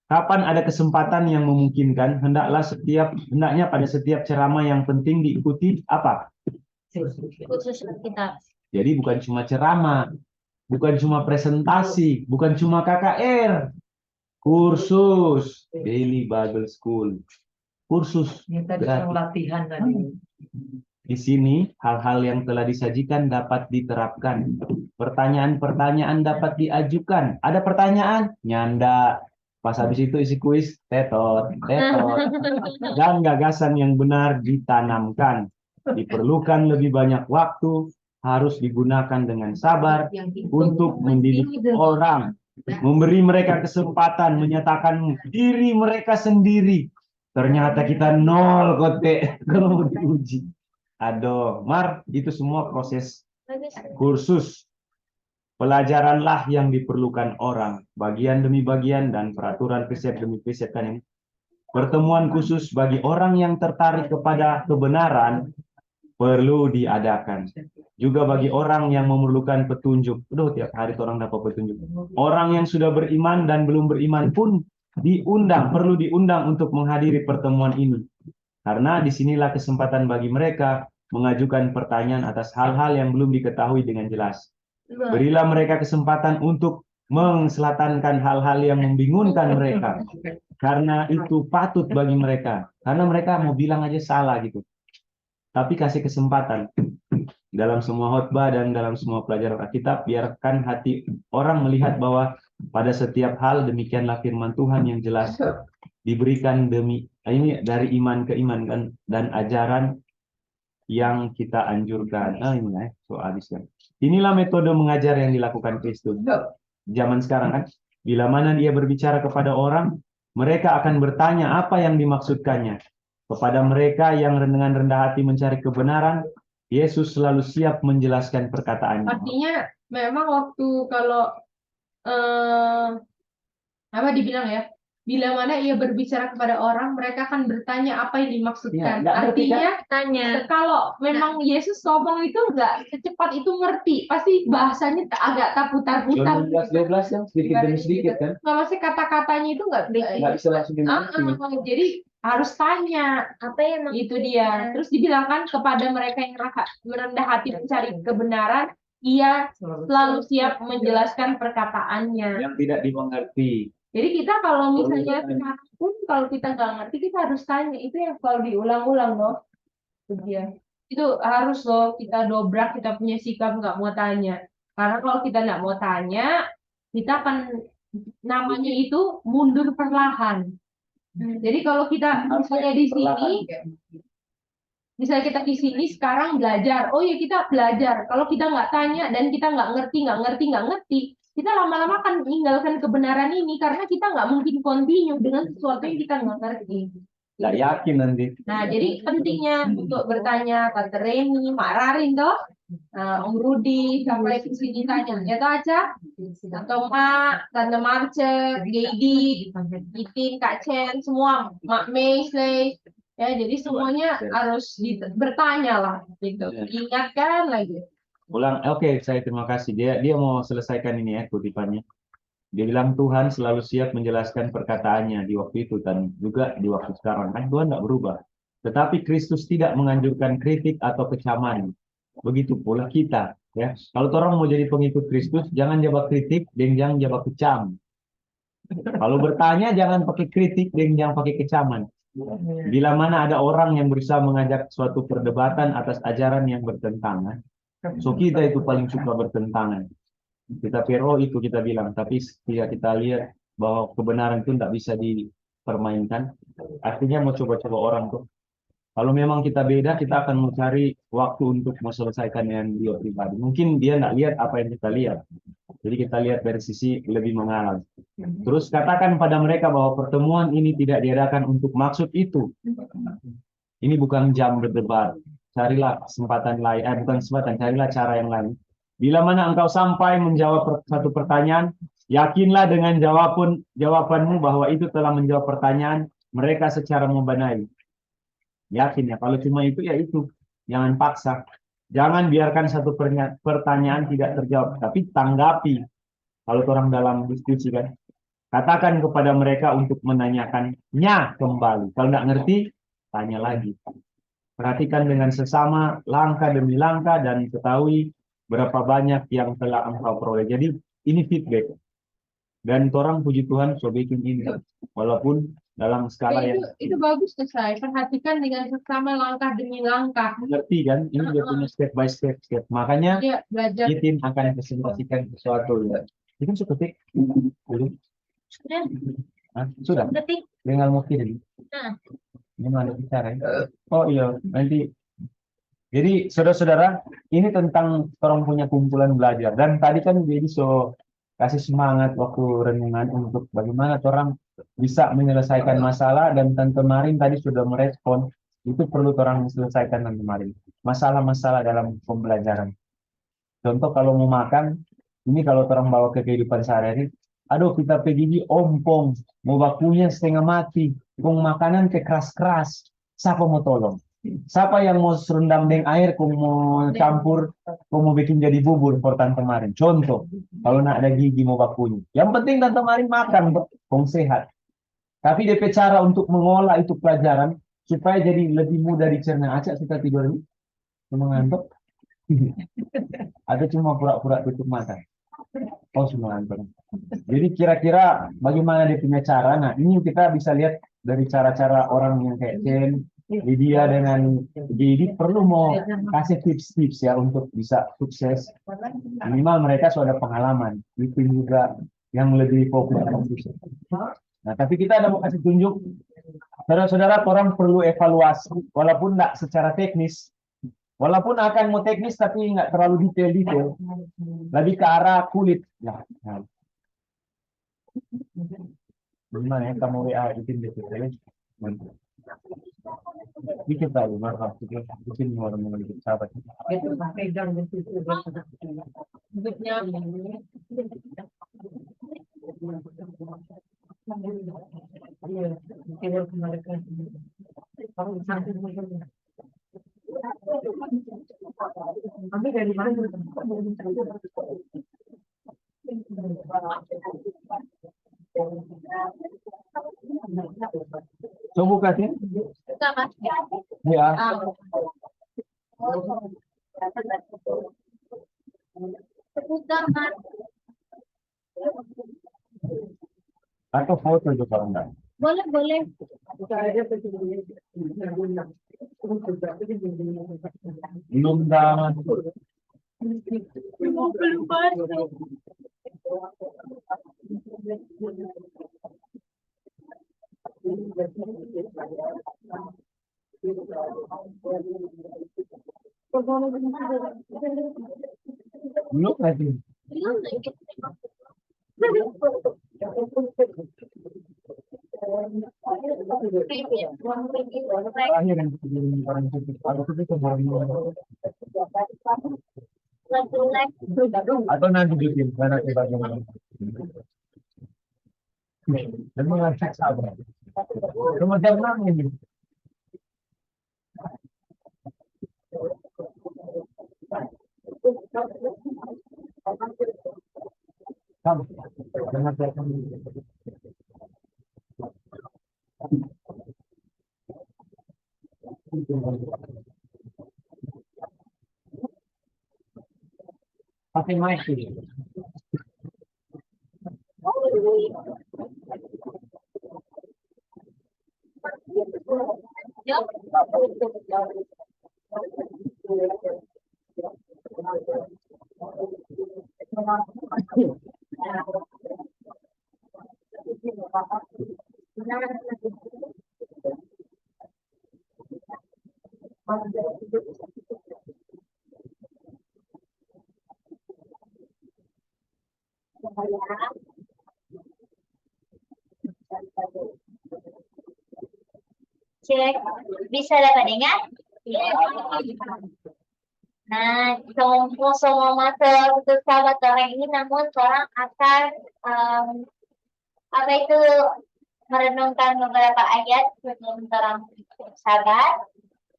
kapan ada kesempatan yang memungkinkan, hendaknya pada setiap ceramah yang penting diikuti apa? Khusus kita. Jadi bukan cuma ceramah, bukan cuma presentasi, bukan cuma KKR, kursus Daily Bible School, kursus Ini tadi gratis. latihan tadi. Di sini hal-hal yang telah disajikan dapat diterapkan. Pertanyaan-pertanyaan dapat diajukan. Ada pertanyaan? Nyanda. Pas habis itu isi kuis, tetot, tetot. Dan gagasan yang benar ditanamkan. Diperlukan lebih banyak waktu, harus digunakan dengan sabar untuk mendidik orang. Memberi mereka kesempatan menyatakan diri mereka sendiri. Ternyata kita nol kote kalau mau diuji. Aduh, Mar, itu semua proses kursus. Pelajaranlah yang diperlukan orang, bagian demi bagian dan peraturan precept demi precept kan ini. Pertemuan khusus bagi orang yang tertarik kepada kebenaran perlu diadakan. Juga bagi orang yang memerlukan petunjuk. Udah tiap hari orang dapat petunjuk. Orang yang sudah beriman dan belum beriman pun perlu diundang untuk menghadiri pertemuan ini. Karena disinilah kesempatan bagi mereka mengajukan pertanyaan atas hal-hal yang belum diketahui dengan jelas. Berilah mereka kesempatan untuk menselatankan hal-hal yang membingungkan mereka. Karena itu patut bagi mereka. Karena mereka mau bilang aja salah gitu. Tapi kasih kesempatan. Dalam semua khotbah dan dalam semua pelajaran Alkitab, biarkan hati orang melihat bahwa pada setiap hal demikianlah firman Tuhan yang jelas diberikan ini dari iman ke iman kan, dan ajaran yang kita anjurkan. Ini habiskan. Inilah metode mengajar yang dilakukan Kristus. Zaman sekarang kan, bila mana dia berbicara kepada orang, mereka akan bertanya apa yang dimaksudkannya. Kepada mereka yang dengan rendah hati mencari kebenaran, Yesus selalu siap menjelaskan perkataannya. Artinya memang waktu kalau dibilang ya, bila mana ia berbicara kepada orang, mereka akan bertanya apa yang dimaksudkan. Artinya Tanya. kalau memang Yesus ngomong itu nggak secepat itu ngerti, pasti bahasanya agak putar-putar. 12 yang sedikit demi sedikit kan, Nggak, maksudnya kata-katanya itu nggak bisa langsung dimengerti. jadi harus tanya. Apa yang Itu dia. Terus dibilangkan kepada mereka yang merendah hati mencari kebenaran, ia selalu siap menjelaskan perkataannya. Yang tidak dimengerti. Jadi kita kalau misalnya sekarang pun kalau kita nggak ngerti kita harus tanya. Itu yang kalau diulang-ulang loh. Itu dia. Itu harus loh kita dobrak, kita punya sikap nggak mau tanya. Karena kalau kita nggak mau tanya, kita akan namanya itu mundur perlahan. Jadi kalau kita misalnya di sini, misalnya kita di sini sekarang belajar, oh ya kita belajar. Kalau kita nggak tanya dan kita nggak ngerti, kita lama-lama akan meninggalkan kebenaran ini karena kita nggak mungkin continue dengan sesuatu yang kita nggak ngerti. Nggak yakin nanti. Nah, jadi pentingnya untuk bertanya Tante Reni, Mak Rarin toh, Om Rudi, sampai ke sini tanya, ya toh aja, atau Mak, Tante Marce, Gedi, Itin, Kak Chen, semua, Mak Mei, Slay. Ya, jadi semuanya harus bertanya lah, gitu. Ingatkan lagi. Ulang, oke, saya terima kasih. Dia mau selesaikan ini ya kutipannya. Dia bilang Tuhan selalu siap menjelaskan perkataannya di waktu itu dan juga di waktu sekarang. Kan Tuhan tidak berubah. Tetapi Kristus tidak menganjurkan kritik atau kecaman. Begitu pula kita. Ya, kalau orang mau jadi pengikut Kristus, jangan jawab kritik dan jangan jawab kecam. Kalau bertanya jangan pakai kritik dan jangan pakai kecaman. Bila mana ada orang yang berusaha mengajak suatu perdebatan atas ajaran yang bertentangan, so kita itu paling suka bertentangan. Kita pero itu kita bilang, tapi ketika kita lihat bahwa kebenaran itu tidak bisa dipermainkan, artinya mau coba-coba orang tuh. Kalau memang kita beda, kita akan mencari waktu untuk menyelesaikan yang dia pribadi. Mungkin dia tidak lihat apa yang kita lihat. Jadi kita lihat dari sisi lebih mengarah. Terus katakan pada mereka bahwa pertemuan ini tidak diadakan untuk maksud itu. Ini bukan jam berdebat. Carilah kesempatan lain, bukan kesempatan, carilah cara yang lain. Bila mana engkau sampai menjawab satu pertanyaan, Yakinlah dengan jawabanmu bahwa itu telah menjawab pertanyaan mereka secara membenahi. Yakin ya, kalau cuma itu ya itu. Jangan paksa. Jangan biarkan satu pertanyaan tidak terjawab, tapi tanggapi. Kalau orang dalam diskusi kan, katakan kepada mereka untuk menanyakannya kembali. Kalau nggak ngerti, tanya lagi. Perhatikan dengan sesama langkah demi langkah dan ketahui berapa banyak yang telah engkau peroleh. Jadi ini feedback. Dan orang puji Tuhan so bikin ini. Walaupun dalam skala yang Itu bagus tuh saya. Perhatikan dengan sesama langkah demi langkah. mengerti kan, ini dia punya step by step. Makanya Dia belajar. Itin akan presentasikan sesuatu ya. Itu seperti belum? Sudah, Sudah. ketik. Dengan mungkin. Nah. Ini mana bicara ya? Oh iya, nanti. Jadi saudara-saudara, ini tentang orang punya kumpulan belajar. Dan tadi kan jadi so kasih semangat waktu renungan untuk bagaimana orang bisa menyelesaikan masalah, dan Tante Marin tadi sudah merespon itu perlu orang selesaikan Tante Marin. Masalah-masalah dalam pembelajaran. Contoh kalau mau makan, ini kalau orang bawa ke kehidupan sehari-hari, aduh kita pergi di ompong, mau bakunya setengah mati, kong makanan ke keras-keras, siapa mau tolong? Siapa yang mau serendam dengan air, kong mau campur, kong mau bikin jadi bubur for Tante Marin? Contoh, kalau nak ada gigi mau bakunya. Yang penting Tante Marin makan, kong sehat. Tapi DP cara untuk mengolah itu pelajaran, supaya jadi lebih mudah dicerna. Acak suka tidur ini? Mengantuk? Ada cuma pura-pura tutup mata. Oh, semua ngantuk. Jadi kira-kira bagaimana dia punya cara? Nah, ini kita bisa lihat dari cara-cara orang yang kayak Chen, Lydia dengan Jadi perlu mau kasih tips-tips ya untuk bisa sukses. Minimal mereka sudah pengalaman. Itu juga yang lebih fokus. Nah, tapi kita ada mau kasih tunjuk. Saudara-saudara, orang perlu evaluasi, walaupun tidak secara teknis. Walaupun akan mau teknis, tapi nggak terlalu detail-detail. Lebih ke arah kulit. Nah. Gimana ya, kamu WA bikin detail. Bikin tahu, maaf. Bikin orang-orang sahabat. Kami dari mana? Coba kasih. Sama. Ya. Seputar, Mas. Atau foto juga kalau enggak. Boleh, boleh. Belum dah. Belum lagi. Terakhir yang orang itu atau nanti bikin karena bagaimana. Dan mengajak sabar. Kemudian mana ini? Kamu jangan telepon. Pakai mic ini. Cek, bisa dapat dengar? Nah, semua masalah untuk sahabat orang ini, namun seorang akan apa itu merenungkan beberapa ayat sebelum orang sahabat.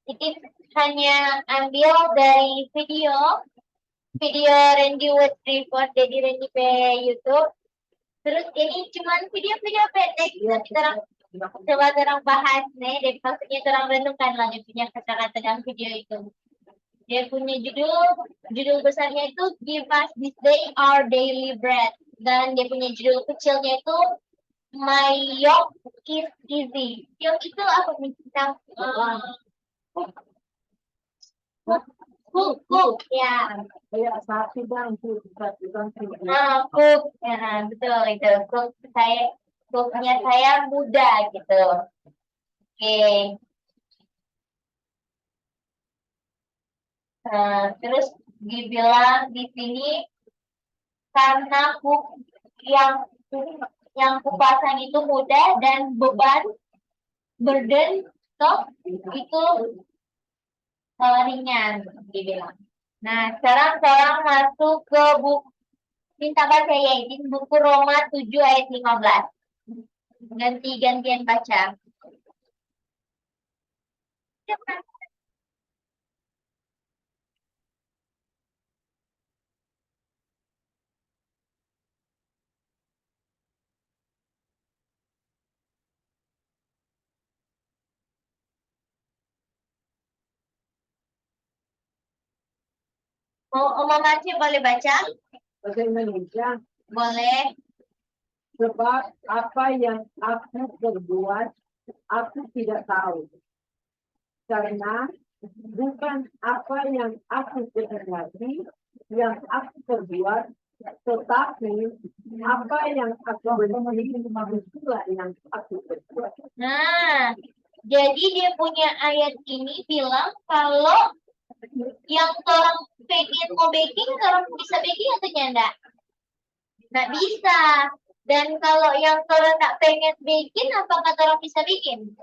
Itu hanya ambil dari video Randy Wood Report jadi Randy pe YouTube. Terus ini cuman video-video pendek tapi orang coba orang bahas nih, dan maksudnya orang renungkan lah dia punya kata-kata dalam video itu. Dia punya judul besarnya itu Give Us This Day Our Daily Bread, dan dia punya judul kecilnya itu My Yoke is Easy. Yoke itu apa nih? Cook ya. Kayak sapi bang, tuh. Cook ya, betul itu. Cooknya saya muda gitu. Oke. Terus dibilang di sini karena cook yang kupasang itu mudah dan beban burden itu ringan dibilang. Nah, sekarang masuk ke buku, minta baca ya, ini buku Roma 7 ayat 15. Ganti-gantian baca. Om Aceh boleh baca? Bahasa Indonesia. Boleh. Sebab apa yang aku perbuat, aku tidak tahu. Karena bukan apa yang aku kehendaki yang aku perbuat, tetapi apa yang aku benci itulah yang aku perbuat. Nah, jadi dia punya ayat ini bilang kalau yang orang pengen mau baking, orang bisa baking atau enggak? Nggak bisa. Dan kalau yang orang tak pengen bikin, apakah orang bisa bikin?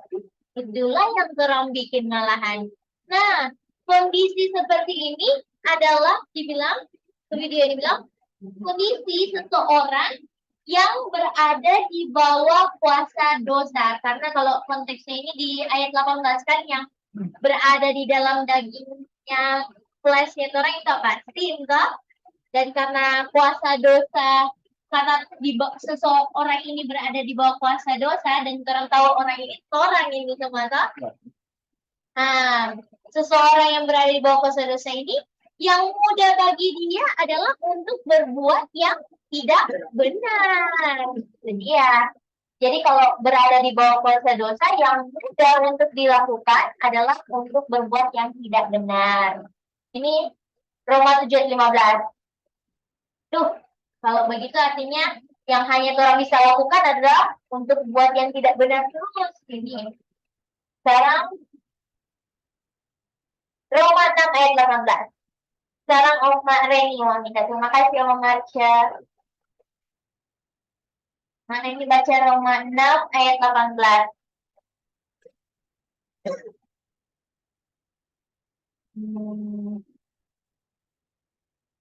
Itulah yang orang bikin malahan. Nah, kondisi seperti ini adalah dibilang, video ini bilang, kondisi seseorang yang berada di bawah kuasa dosa. Karena kalau konteksnya ini di ayat 18 kan yang berada di dalam dagingnya, fleshnya orang itu apa? Sin, toh? Dan karena kuasa dosa, karena seseorang ini berada di bawah kuasa dosa, dan orang tahu orang ini semua toh. Nah, seseorang yang berada di bawah kuasa dosa ini, yang mudah bagi dia adalah untuk berbuat yang tidak benar. Jadi ya, jadi kalau berada di bawah kuasa dosa, yang mudah untuk dilakukan adalah untuk berbuat yang tidak benar. Ini Roma 7:15. Tuh, kalau begitu artinya yang hanya orang bisa lakukan adalah untuk buat yang tidak benar terus. Ini. Sekarang Roma 6 ayat 18. Sekarang Om Reni mau minta. Terima kasih Om Marcia. Mana ini baca Roma 6 ayat 18.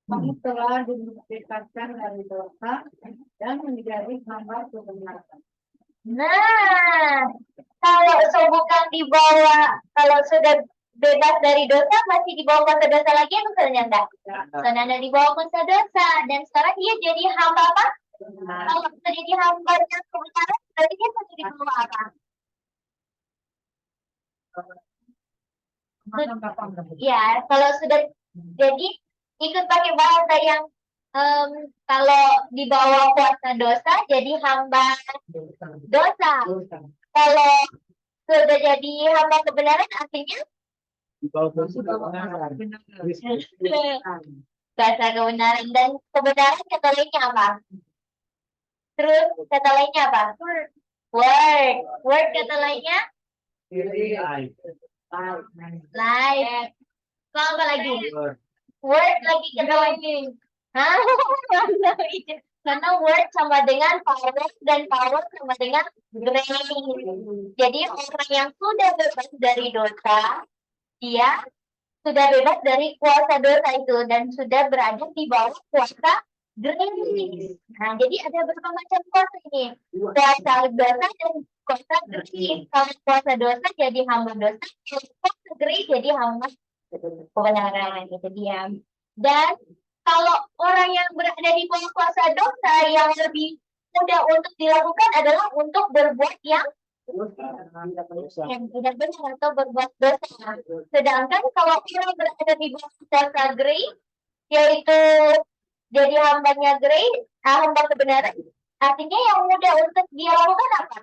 Kamu telah dibebaskan dari dosa dan menjadi hamba kebenaran. Nah, kalau bukan di bawah, kalau sudah bebas dari dosa, masih di bawah kuasa dosa lagi atau ternyata? Karena di bawah kuasa dosa, dan sekarang dia jadi hamba apa? Kalau sudah jadi hamba yang kebenaran, berarti dia masih di bawah apa? Ya, kalau sudah jadi ikut pakai bahasa yang kalau di bawah kuasa dosa jadi hamba dosa. Kalau sudah jadi hamba kebenaran artinya Di bawah kuasa kebenaran. kuasa kebenaran, dan kebenaran kata lainnya apa? Terus kata lainnya apa? Word kata lainnya life. Kalau apa lagi? Word lagi kata lainnya. Karena word sama dengan power, dan power sama dengan grace. Jadi orang yang sudah bebas dari dosa, dia sudah bebas dari kuasa dosa itu dan sudah berada di bawah kuasa grace. Nah, jadi ada berapa macam kuasa ini? Kuasa dosa dan kuasa grace. Kalau kuasa dosa jadi hamba dosa, kalau kuasa grace jadi hamba kebenaran, itu dia. Dan kalau orang yang berada di bawah kuasa dosa, yang lebih mudah untuk dilakukan adalah untuk berbuat yang tidak benar atau berbuat dosa. Sedangkan kalau orang berada di bawah kuasa grace, yaitu jadi hambanya grace, hamba kebenaran, artinya yang mudah untuk dia lakukan apa?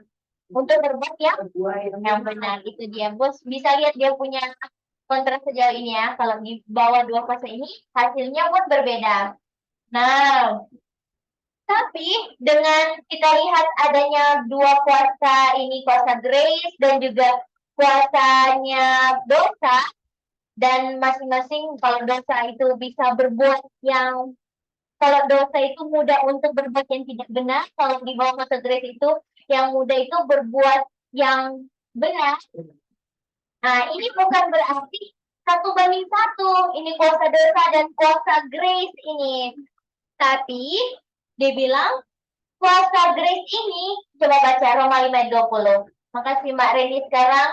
Untuk berbuat yang benar. Itu dia, bos. Bisa lihat dia punya kontras sejauh ini ya. Kalau di bawah dua kuasa ini, hasilnya pun berbeda. Nah, tapi dengan kita lihat adanya dua kuasa ini, kuasa grace dan juga kuasanya dosa, dan masing-masing kalau dosa itu bisa berbuat yang, kalau dosa itu mudah untuk berbuat yang tidak benar, kalau di bawah kuasa grace itu yang mudah itu berbuat yang benar. Nah, ini bukan berarti 1:1, ini kuasa dosa dan kuasa grace ini. Tapi dia bilang kuasa grace ini, coba baca Roma 5 ayat 20. Makasih Mbak Reni. Sekarang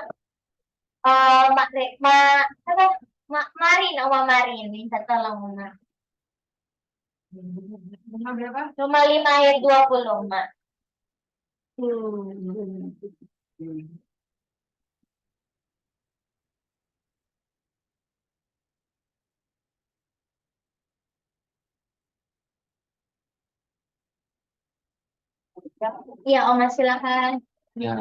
Marin, Oma Marin, minta tolong Mbak. Roma 5 ayat 20, Mbak. Iya, Oma silakan. Ya.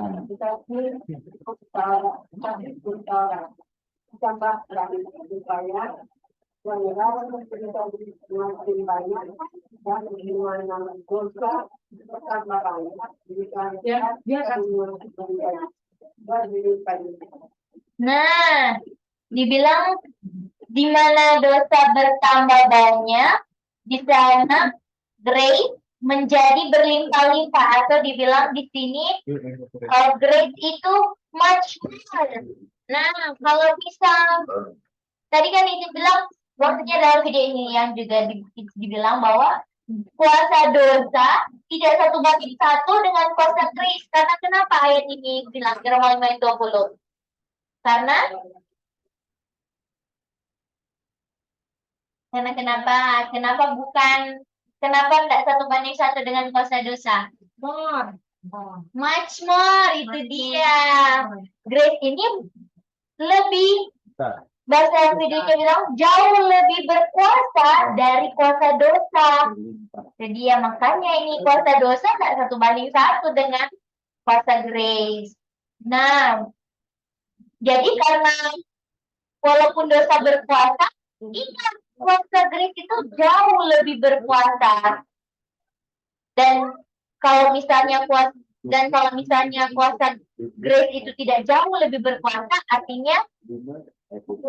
Nah, dibilang di mana dosa bertambah banyak, di sana grace menjadi berlimpah-limpah, atau dibilang di sini grace itu much more. Nah, kalau misal tadi kan itu bilang, maksudnya dalam video ini yang juga dibilang bahwa kuasa dosa tidak 1:1 dengan kuasa grace. Karena kenapa ayat ini bilang di Roma 5 ayat 20? Karena kenapa bukan, kenapa enggak 1:1 dengan kuasa dosa? Much more, itu dia. Grace ini lebih, bahasa videonya bilang jauh lebih berkuasa dari kuasa dosa. Jadi ya makanya ini kuasa dosa enggak 1:1 dengan kuasa grace. Nah, jadi karena walaupun dosa berkuasa, ingat kuasa grace itu jauh lebih berkuasa. Dan kalau misalnya kuasa grace itu tidak jauh lebih berkuasa, artinya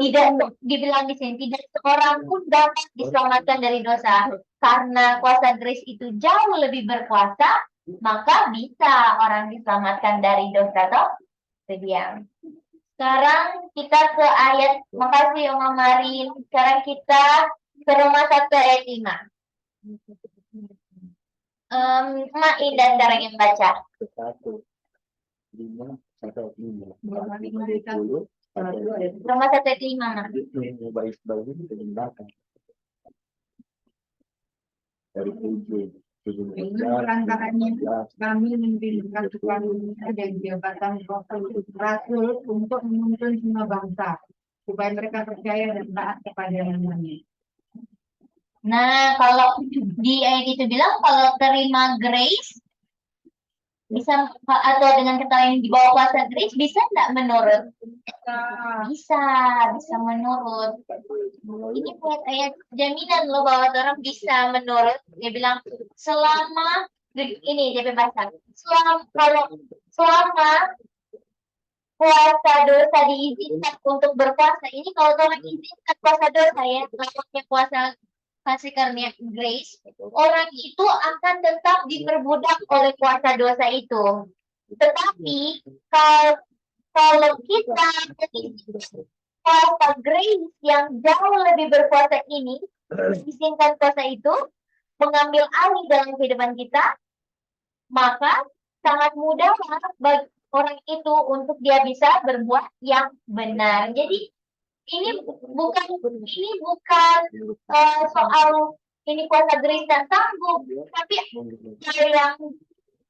tidak dibilang di sini tidak seorang pun dapat diselamatkan dari dosa. Karena kuasa grace itu jauh lebih berkuasa, maka bisa orang diselamatkan dari dosa. Toh, itu dia. Sekarang kita ke ayat, makasih Oma Marin. Sekarang kita ke Roma 1 ayat 5. Mak Indah sekarang yang baca. 5, 1, 5. Roma 1 ayat 5. Dari 7. Perantaranya kami memberikan kepala dan jabatan rasul untuk menuntun semua bangsa supaya mereka percaya dan taat kepada namanya. Nah, kalau di ayat itu bilang kalau terima grace bisa, atau dengan kata yang di bawah kuasa grace bisa enggak menurut? Bisa menurut. Ini buat ayat jaminan loh bahwa orang bisa menurut. Dia bilang selama ini dia bahasa. Selama kuasa dosa diizinkan untuk berkuasa, ini kalau orang izinkan kuasa dosa ya, namanya kuasa kasih karunia grace, orang itu akan tetap diperbudak oleh kuasa dosa itu. Tetapi kalau kita kuasa grace yang jauh lebih berkuasa ini, izinkan kuasa itu mengambil alih dalam kehidupan kita, maka sangat mudah bagi orang itu untuk dia bisa berbuat yang benar. Jadi ini bukan soal ini kuasa grace dan sanggup, tapi hal yang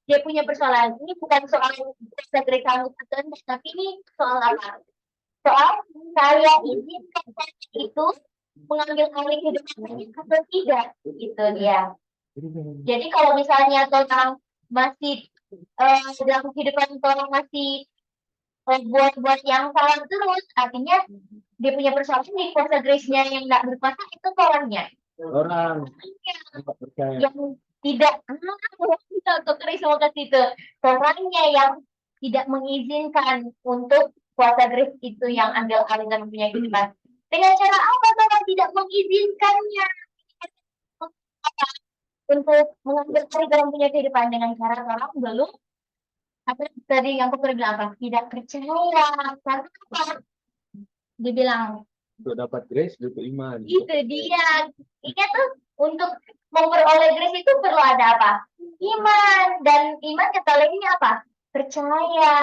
dia punya persoalan. Ini bukan soal kuasa grace sanggup atau enggak, tapi ini soal apa? Soal saya izinkan kuasa itu mengambil alih kehidupan saya atau tidak, itu dia. Jadi kalau misalnya orang masih dalam kehidupan orang masih buat-buat yang salah terus, artinya dia punya persoalan di kuasa grace-nya yang nggak berkuasa itu orangnya. Orang nggak percaya. Yang tidak bisa untuk grace mau ke situ. Orangnya yang tidak mengizinkan untuk kuasa grace itu yang ambil alih dan punya kehidupan. Dengan cara apa orang tidak mengizinkannya? Untuk mengambil alih dalam punya kehidupan dengan cara orang belum apa tadi yang aku bilang apa? Tidak percaya. Karena apa? Dibilang Untuk dapat grace, butuh iman. itu dia. Ingat tuh untuk memperoleh grace itu perlu ada apa? Iman, dan iman kata lainnya apa? Percaya.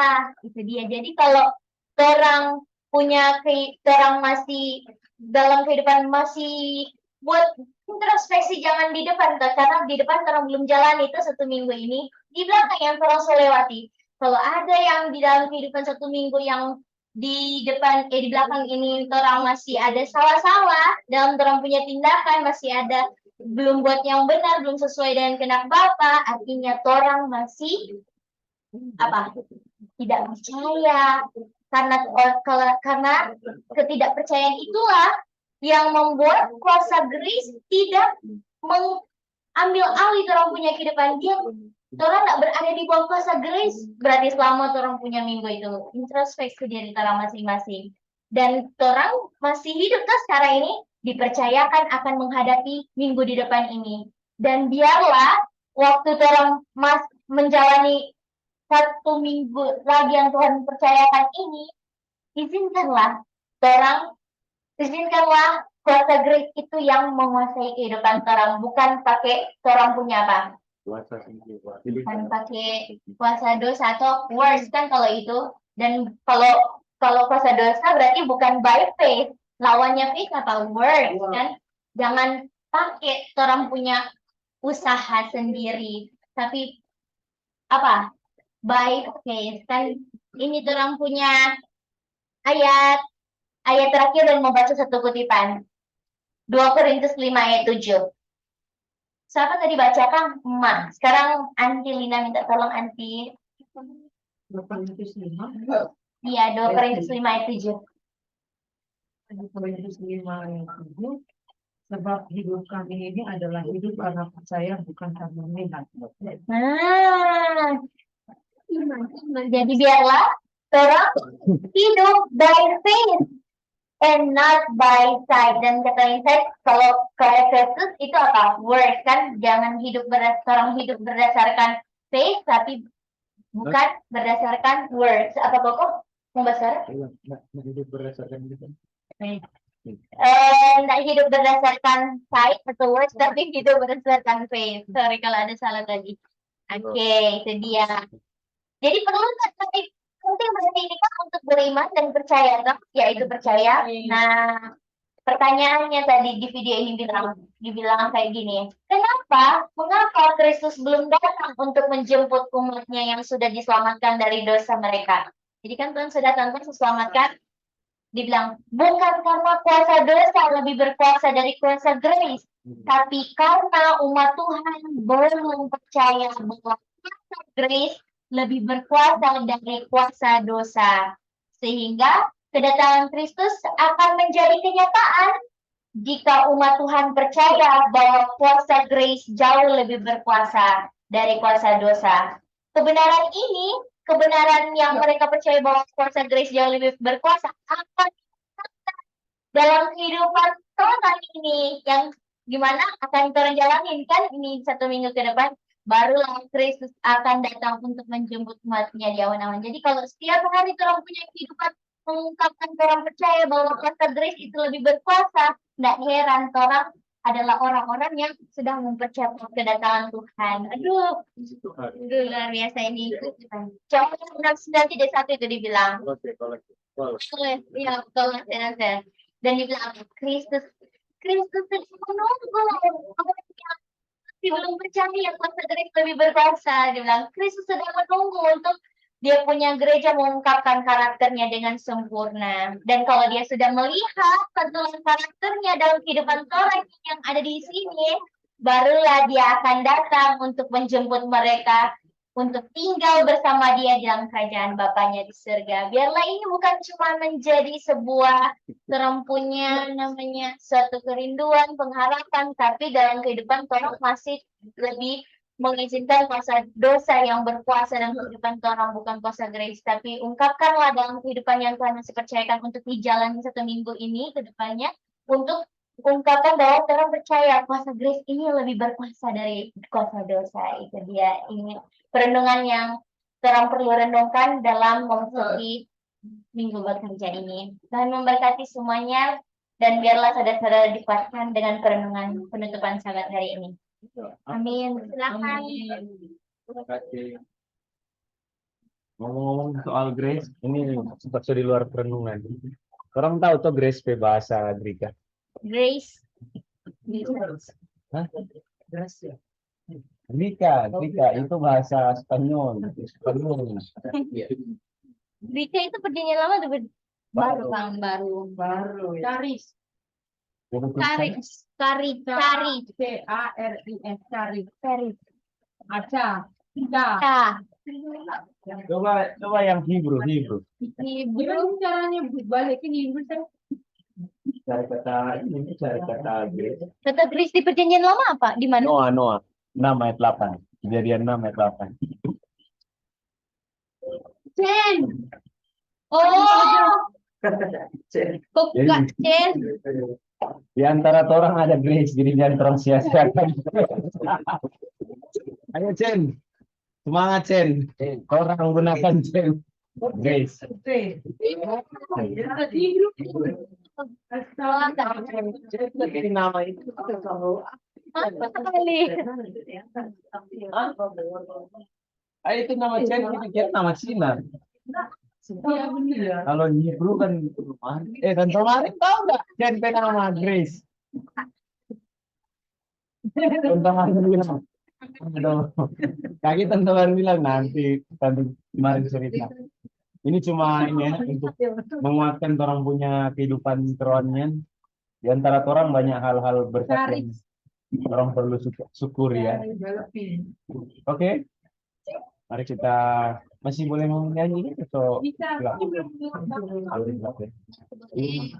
Itu dia. Jadi kalau orang punya orang masih dalam kehidupan masih buat introspeksi jangan di depan karena di depan orang belum jalan itu 1 minggu ini, di belakang yang orang lewati. Kalau ada yang di dalam kehidupan 1 minggu yang di depan di belakang ini orang masih ada salah-salah dalam orang punya tindakan, masih ada belum buat yang benar, belum sesuai dengan kehendak Bapa, artinya orang masih apa? Tidak percaya. Karena ketidakpercayaan itulah yang membuat kuasa grace tidak mengambil alih orang punya kehidupan dia. Orang tidak berada di bawah kuasa grace, berarti selama orang punya minggu itu introspeksi diri orang masing-masing. Dan orang masih hidup kan sekarang ini dipercayakan akan menghadapi minggu di depan ini. Dan biarlah waktu orang menjalani 1 minggu lagi yang Tuhan percayakan ini, izinkanlah kuasa grace itu yang menguasai kehidupan orang, bukan pakai orang punya apa? Kuasa sendiri. Bukan pakai kuasa dosa atau worse kan kalau itu. Dan kalau kuasa dosa berarti bukan by faith, lawannya faith apa? Works kan. Jangan pakai orang punya usaha sendiri, tapi apa? By faith kan. Ini orang punya ayat terakhir dan membaca 1 kutipan. 2 Korintus 5 ayat 7. Siapa tadi bacakan? Emak. Sekarang Anti Lina minta tolong Anti. 2 Korintus 5. Iya, 2 Korintus 5 ayat 7. 2 Korintus 5 ayat 7. Sebab hidup kami ini adalah hidup karena percaya, bukan karena melihat. Jadi biarlah orang hidup by faith and not by sight. Dan kata insight, kalau ke Efesus itu apa? Works kan? Jangan orang hidup berdasarkan faith, tapi bukan berdasarkan words. Apa pokok? Yang besar? Hidup berdasarkan itu. Tidak hidup berdasarkan sight atau words, tapi hidup berdasarkan faith. Sorry kalau ada salah tadi. Oke, itu dia. Jadi perlu penting berarti ini kan untuk beriman dan percaya, kan? Yaitu percaya. Nah, pertanyaannya tadi di video ini dibilang kayak gini. Mengapa Kristus belum datang untuk menjemput umatnya yang sudah diselamatkan dari dosa mereka? Jadi kan Tuhan sudah datang selamatkan. Dibilang, bukan karena kuasa dosa lebih berkuasa dari kuasa grace, tapi karena umat Tuhan belum percaya bahwa kuasa grace lebih berkuasa dari kuasa dosa. Sehingga kedatangan Kristus akan menjadi kenyataan jika umat Tuhan percaya bahwa kuasa grace jauh lebih berkuasa dari kuasa dosa. Kebenaran ini, kebenaran yang mereka percaya bahwa kuasa grace jauh lebih berkuasa, akan dalam kehidupan orang ini yang gimana akan kita jalanin kan ini 1 minggu ke depan, barulah Kristus akan datang untuk menjemput umatnya di awan-awan. Jadi kalau setiap hari orang punya kehidupan mengungkapkan orang percaya bahwa kuasa grace itu lebih berkuasa. Tidak heran orang adalah orang-orang yang sedang mempersiapkan kedatangan Tuhan. Aduh, luar biasa ini. Coba 6:9-1 itu dibilang. Iya, betul, Mas. Dan dibilang Kristus sedang menunggu orang yang masih belum percaya kuasa grace lebih berkuasa. Dia bilang Kristus sedang menunggu untuk dia punya gereja mengungkapkan karakternya dengan sempurna. Dan kalau dia sudah melihat tentuan karakternya dalam kehidupan orang yang ada di sini, barulah dia akan datang untuk menjemput mereka untuk tinggal bersama dia dalam kerajaan Bapaknya di surga. Biarlah ini bukan cuma menjadi sebuah punya namanya suatu kerinduan, pengharapan, tapi dalam kehidupan orang masih lebih mengizinkan kuasa dosa yang berkuasa dalam kehidupan orang, bukan kuasa grace. Tapi ungkapkanlah dalam kehidupan yang Tuhan masih percayakan untuk dijalani 1 minggu ini ke depannya, untuk ungkapkan bahwa orang percaya kuasa grace ini lebih berkuasa dari kuasa dosa. Itu dia ini perenungan yang orang perlu renungkan dalam memasuki minggu bekerja ini. Tuhan memberkati semuanya, dan biarlah saudara-saudara dikuatkan dengan perenungan penutupan sahabat hari ini. Amin. Silakan. Terima kasih. Ngomong-ngomong soal grace, ini sempat di luar perenungan. Orang tahu tuh grace pe bahasa Greka. Grace. Hah? Greka itu bahasa Spanyol. Greka itu perjanjian lama atau baru, Bang? Baru ya. Caris. Caris. C-A-R-I-S, caris. Aca. Kita. Ya. Coba yang Hebrew. Gimana caranya balikin Inggris? Cari kata grace. Kata Grace di perjanjian lama apa? Di mana? Noah 6 ayat 8. Kejadian 6 ayat 8. Chen. Oh, kok Jadi- Kak Chen? Di antara orang ada grace, jadi jangan terang sia-siakan. Ayo Chen, semangat Chen. Orang gunakan Chen. Grace. Ini nama itu. Kali. Itu nama Chen, kita kira nama Cina. Iya benar. Kalau Hebrew kan dan kemarin tahu nggak Chen pe nama Grace? Teman bilang, aduh, kaki teman bilang nanti kemarin cerita. Ini cuma ini ya, untuk menguatkan orang punya kehidupan kerohanian. Di antara orang banyak hal-hal berkat yang orang perlu syukuri ya. Oke, mari kita masih boleh nyanyi atau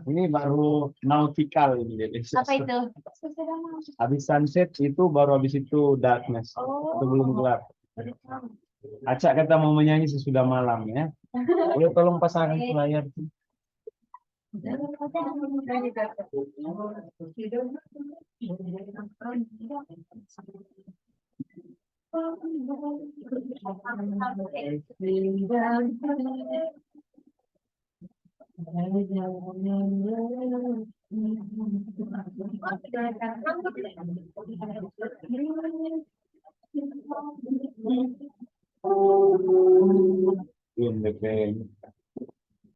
ini baru nautical ini. Apa itu? Habis sunset itu baru habis itu darkness. Itu belum gelap. Acak kata mau menyanyi sesudah malam ya. Boleh tolong pasangkan ke layar. Belum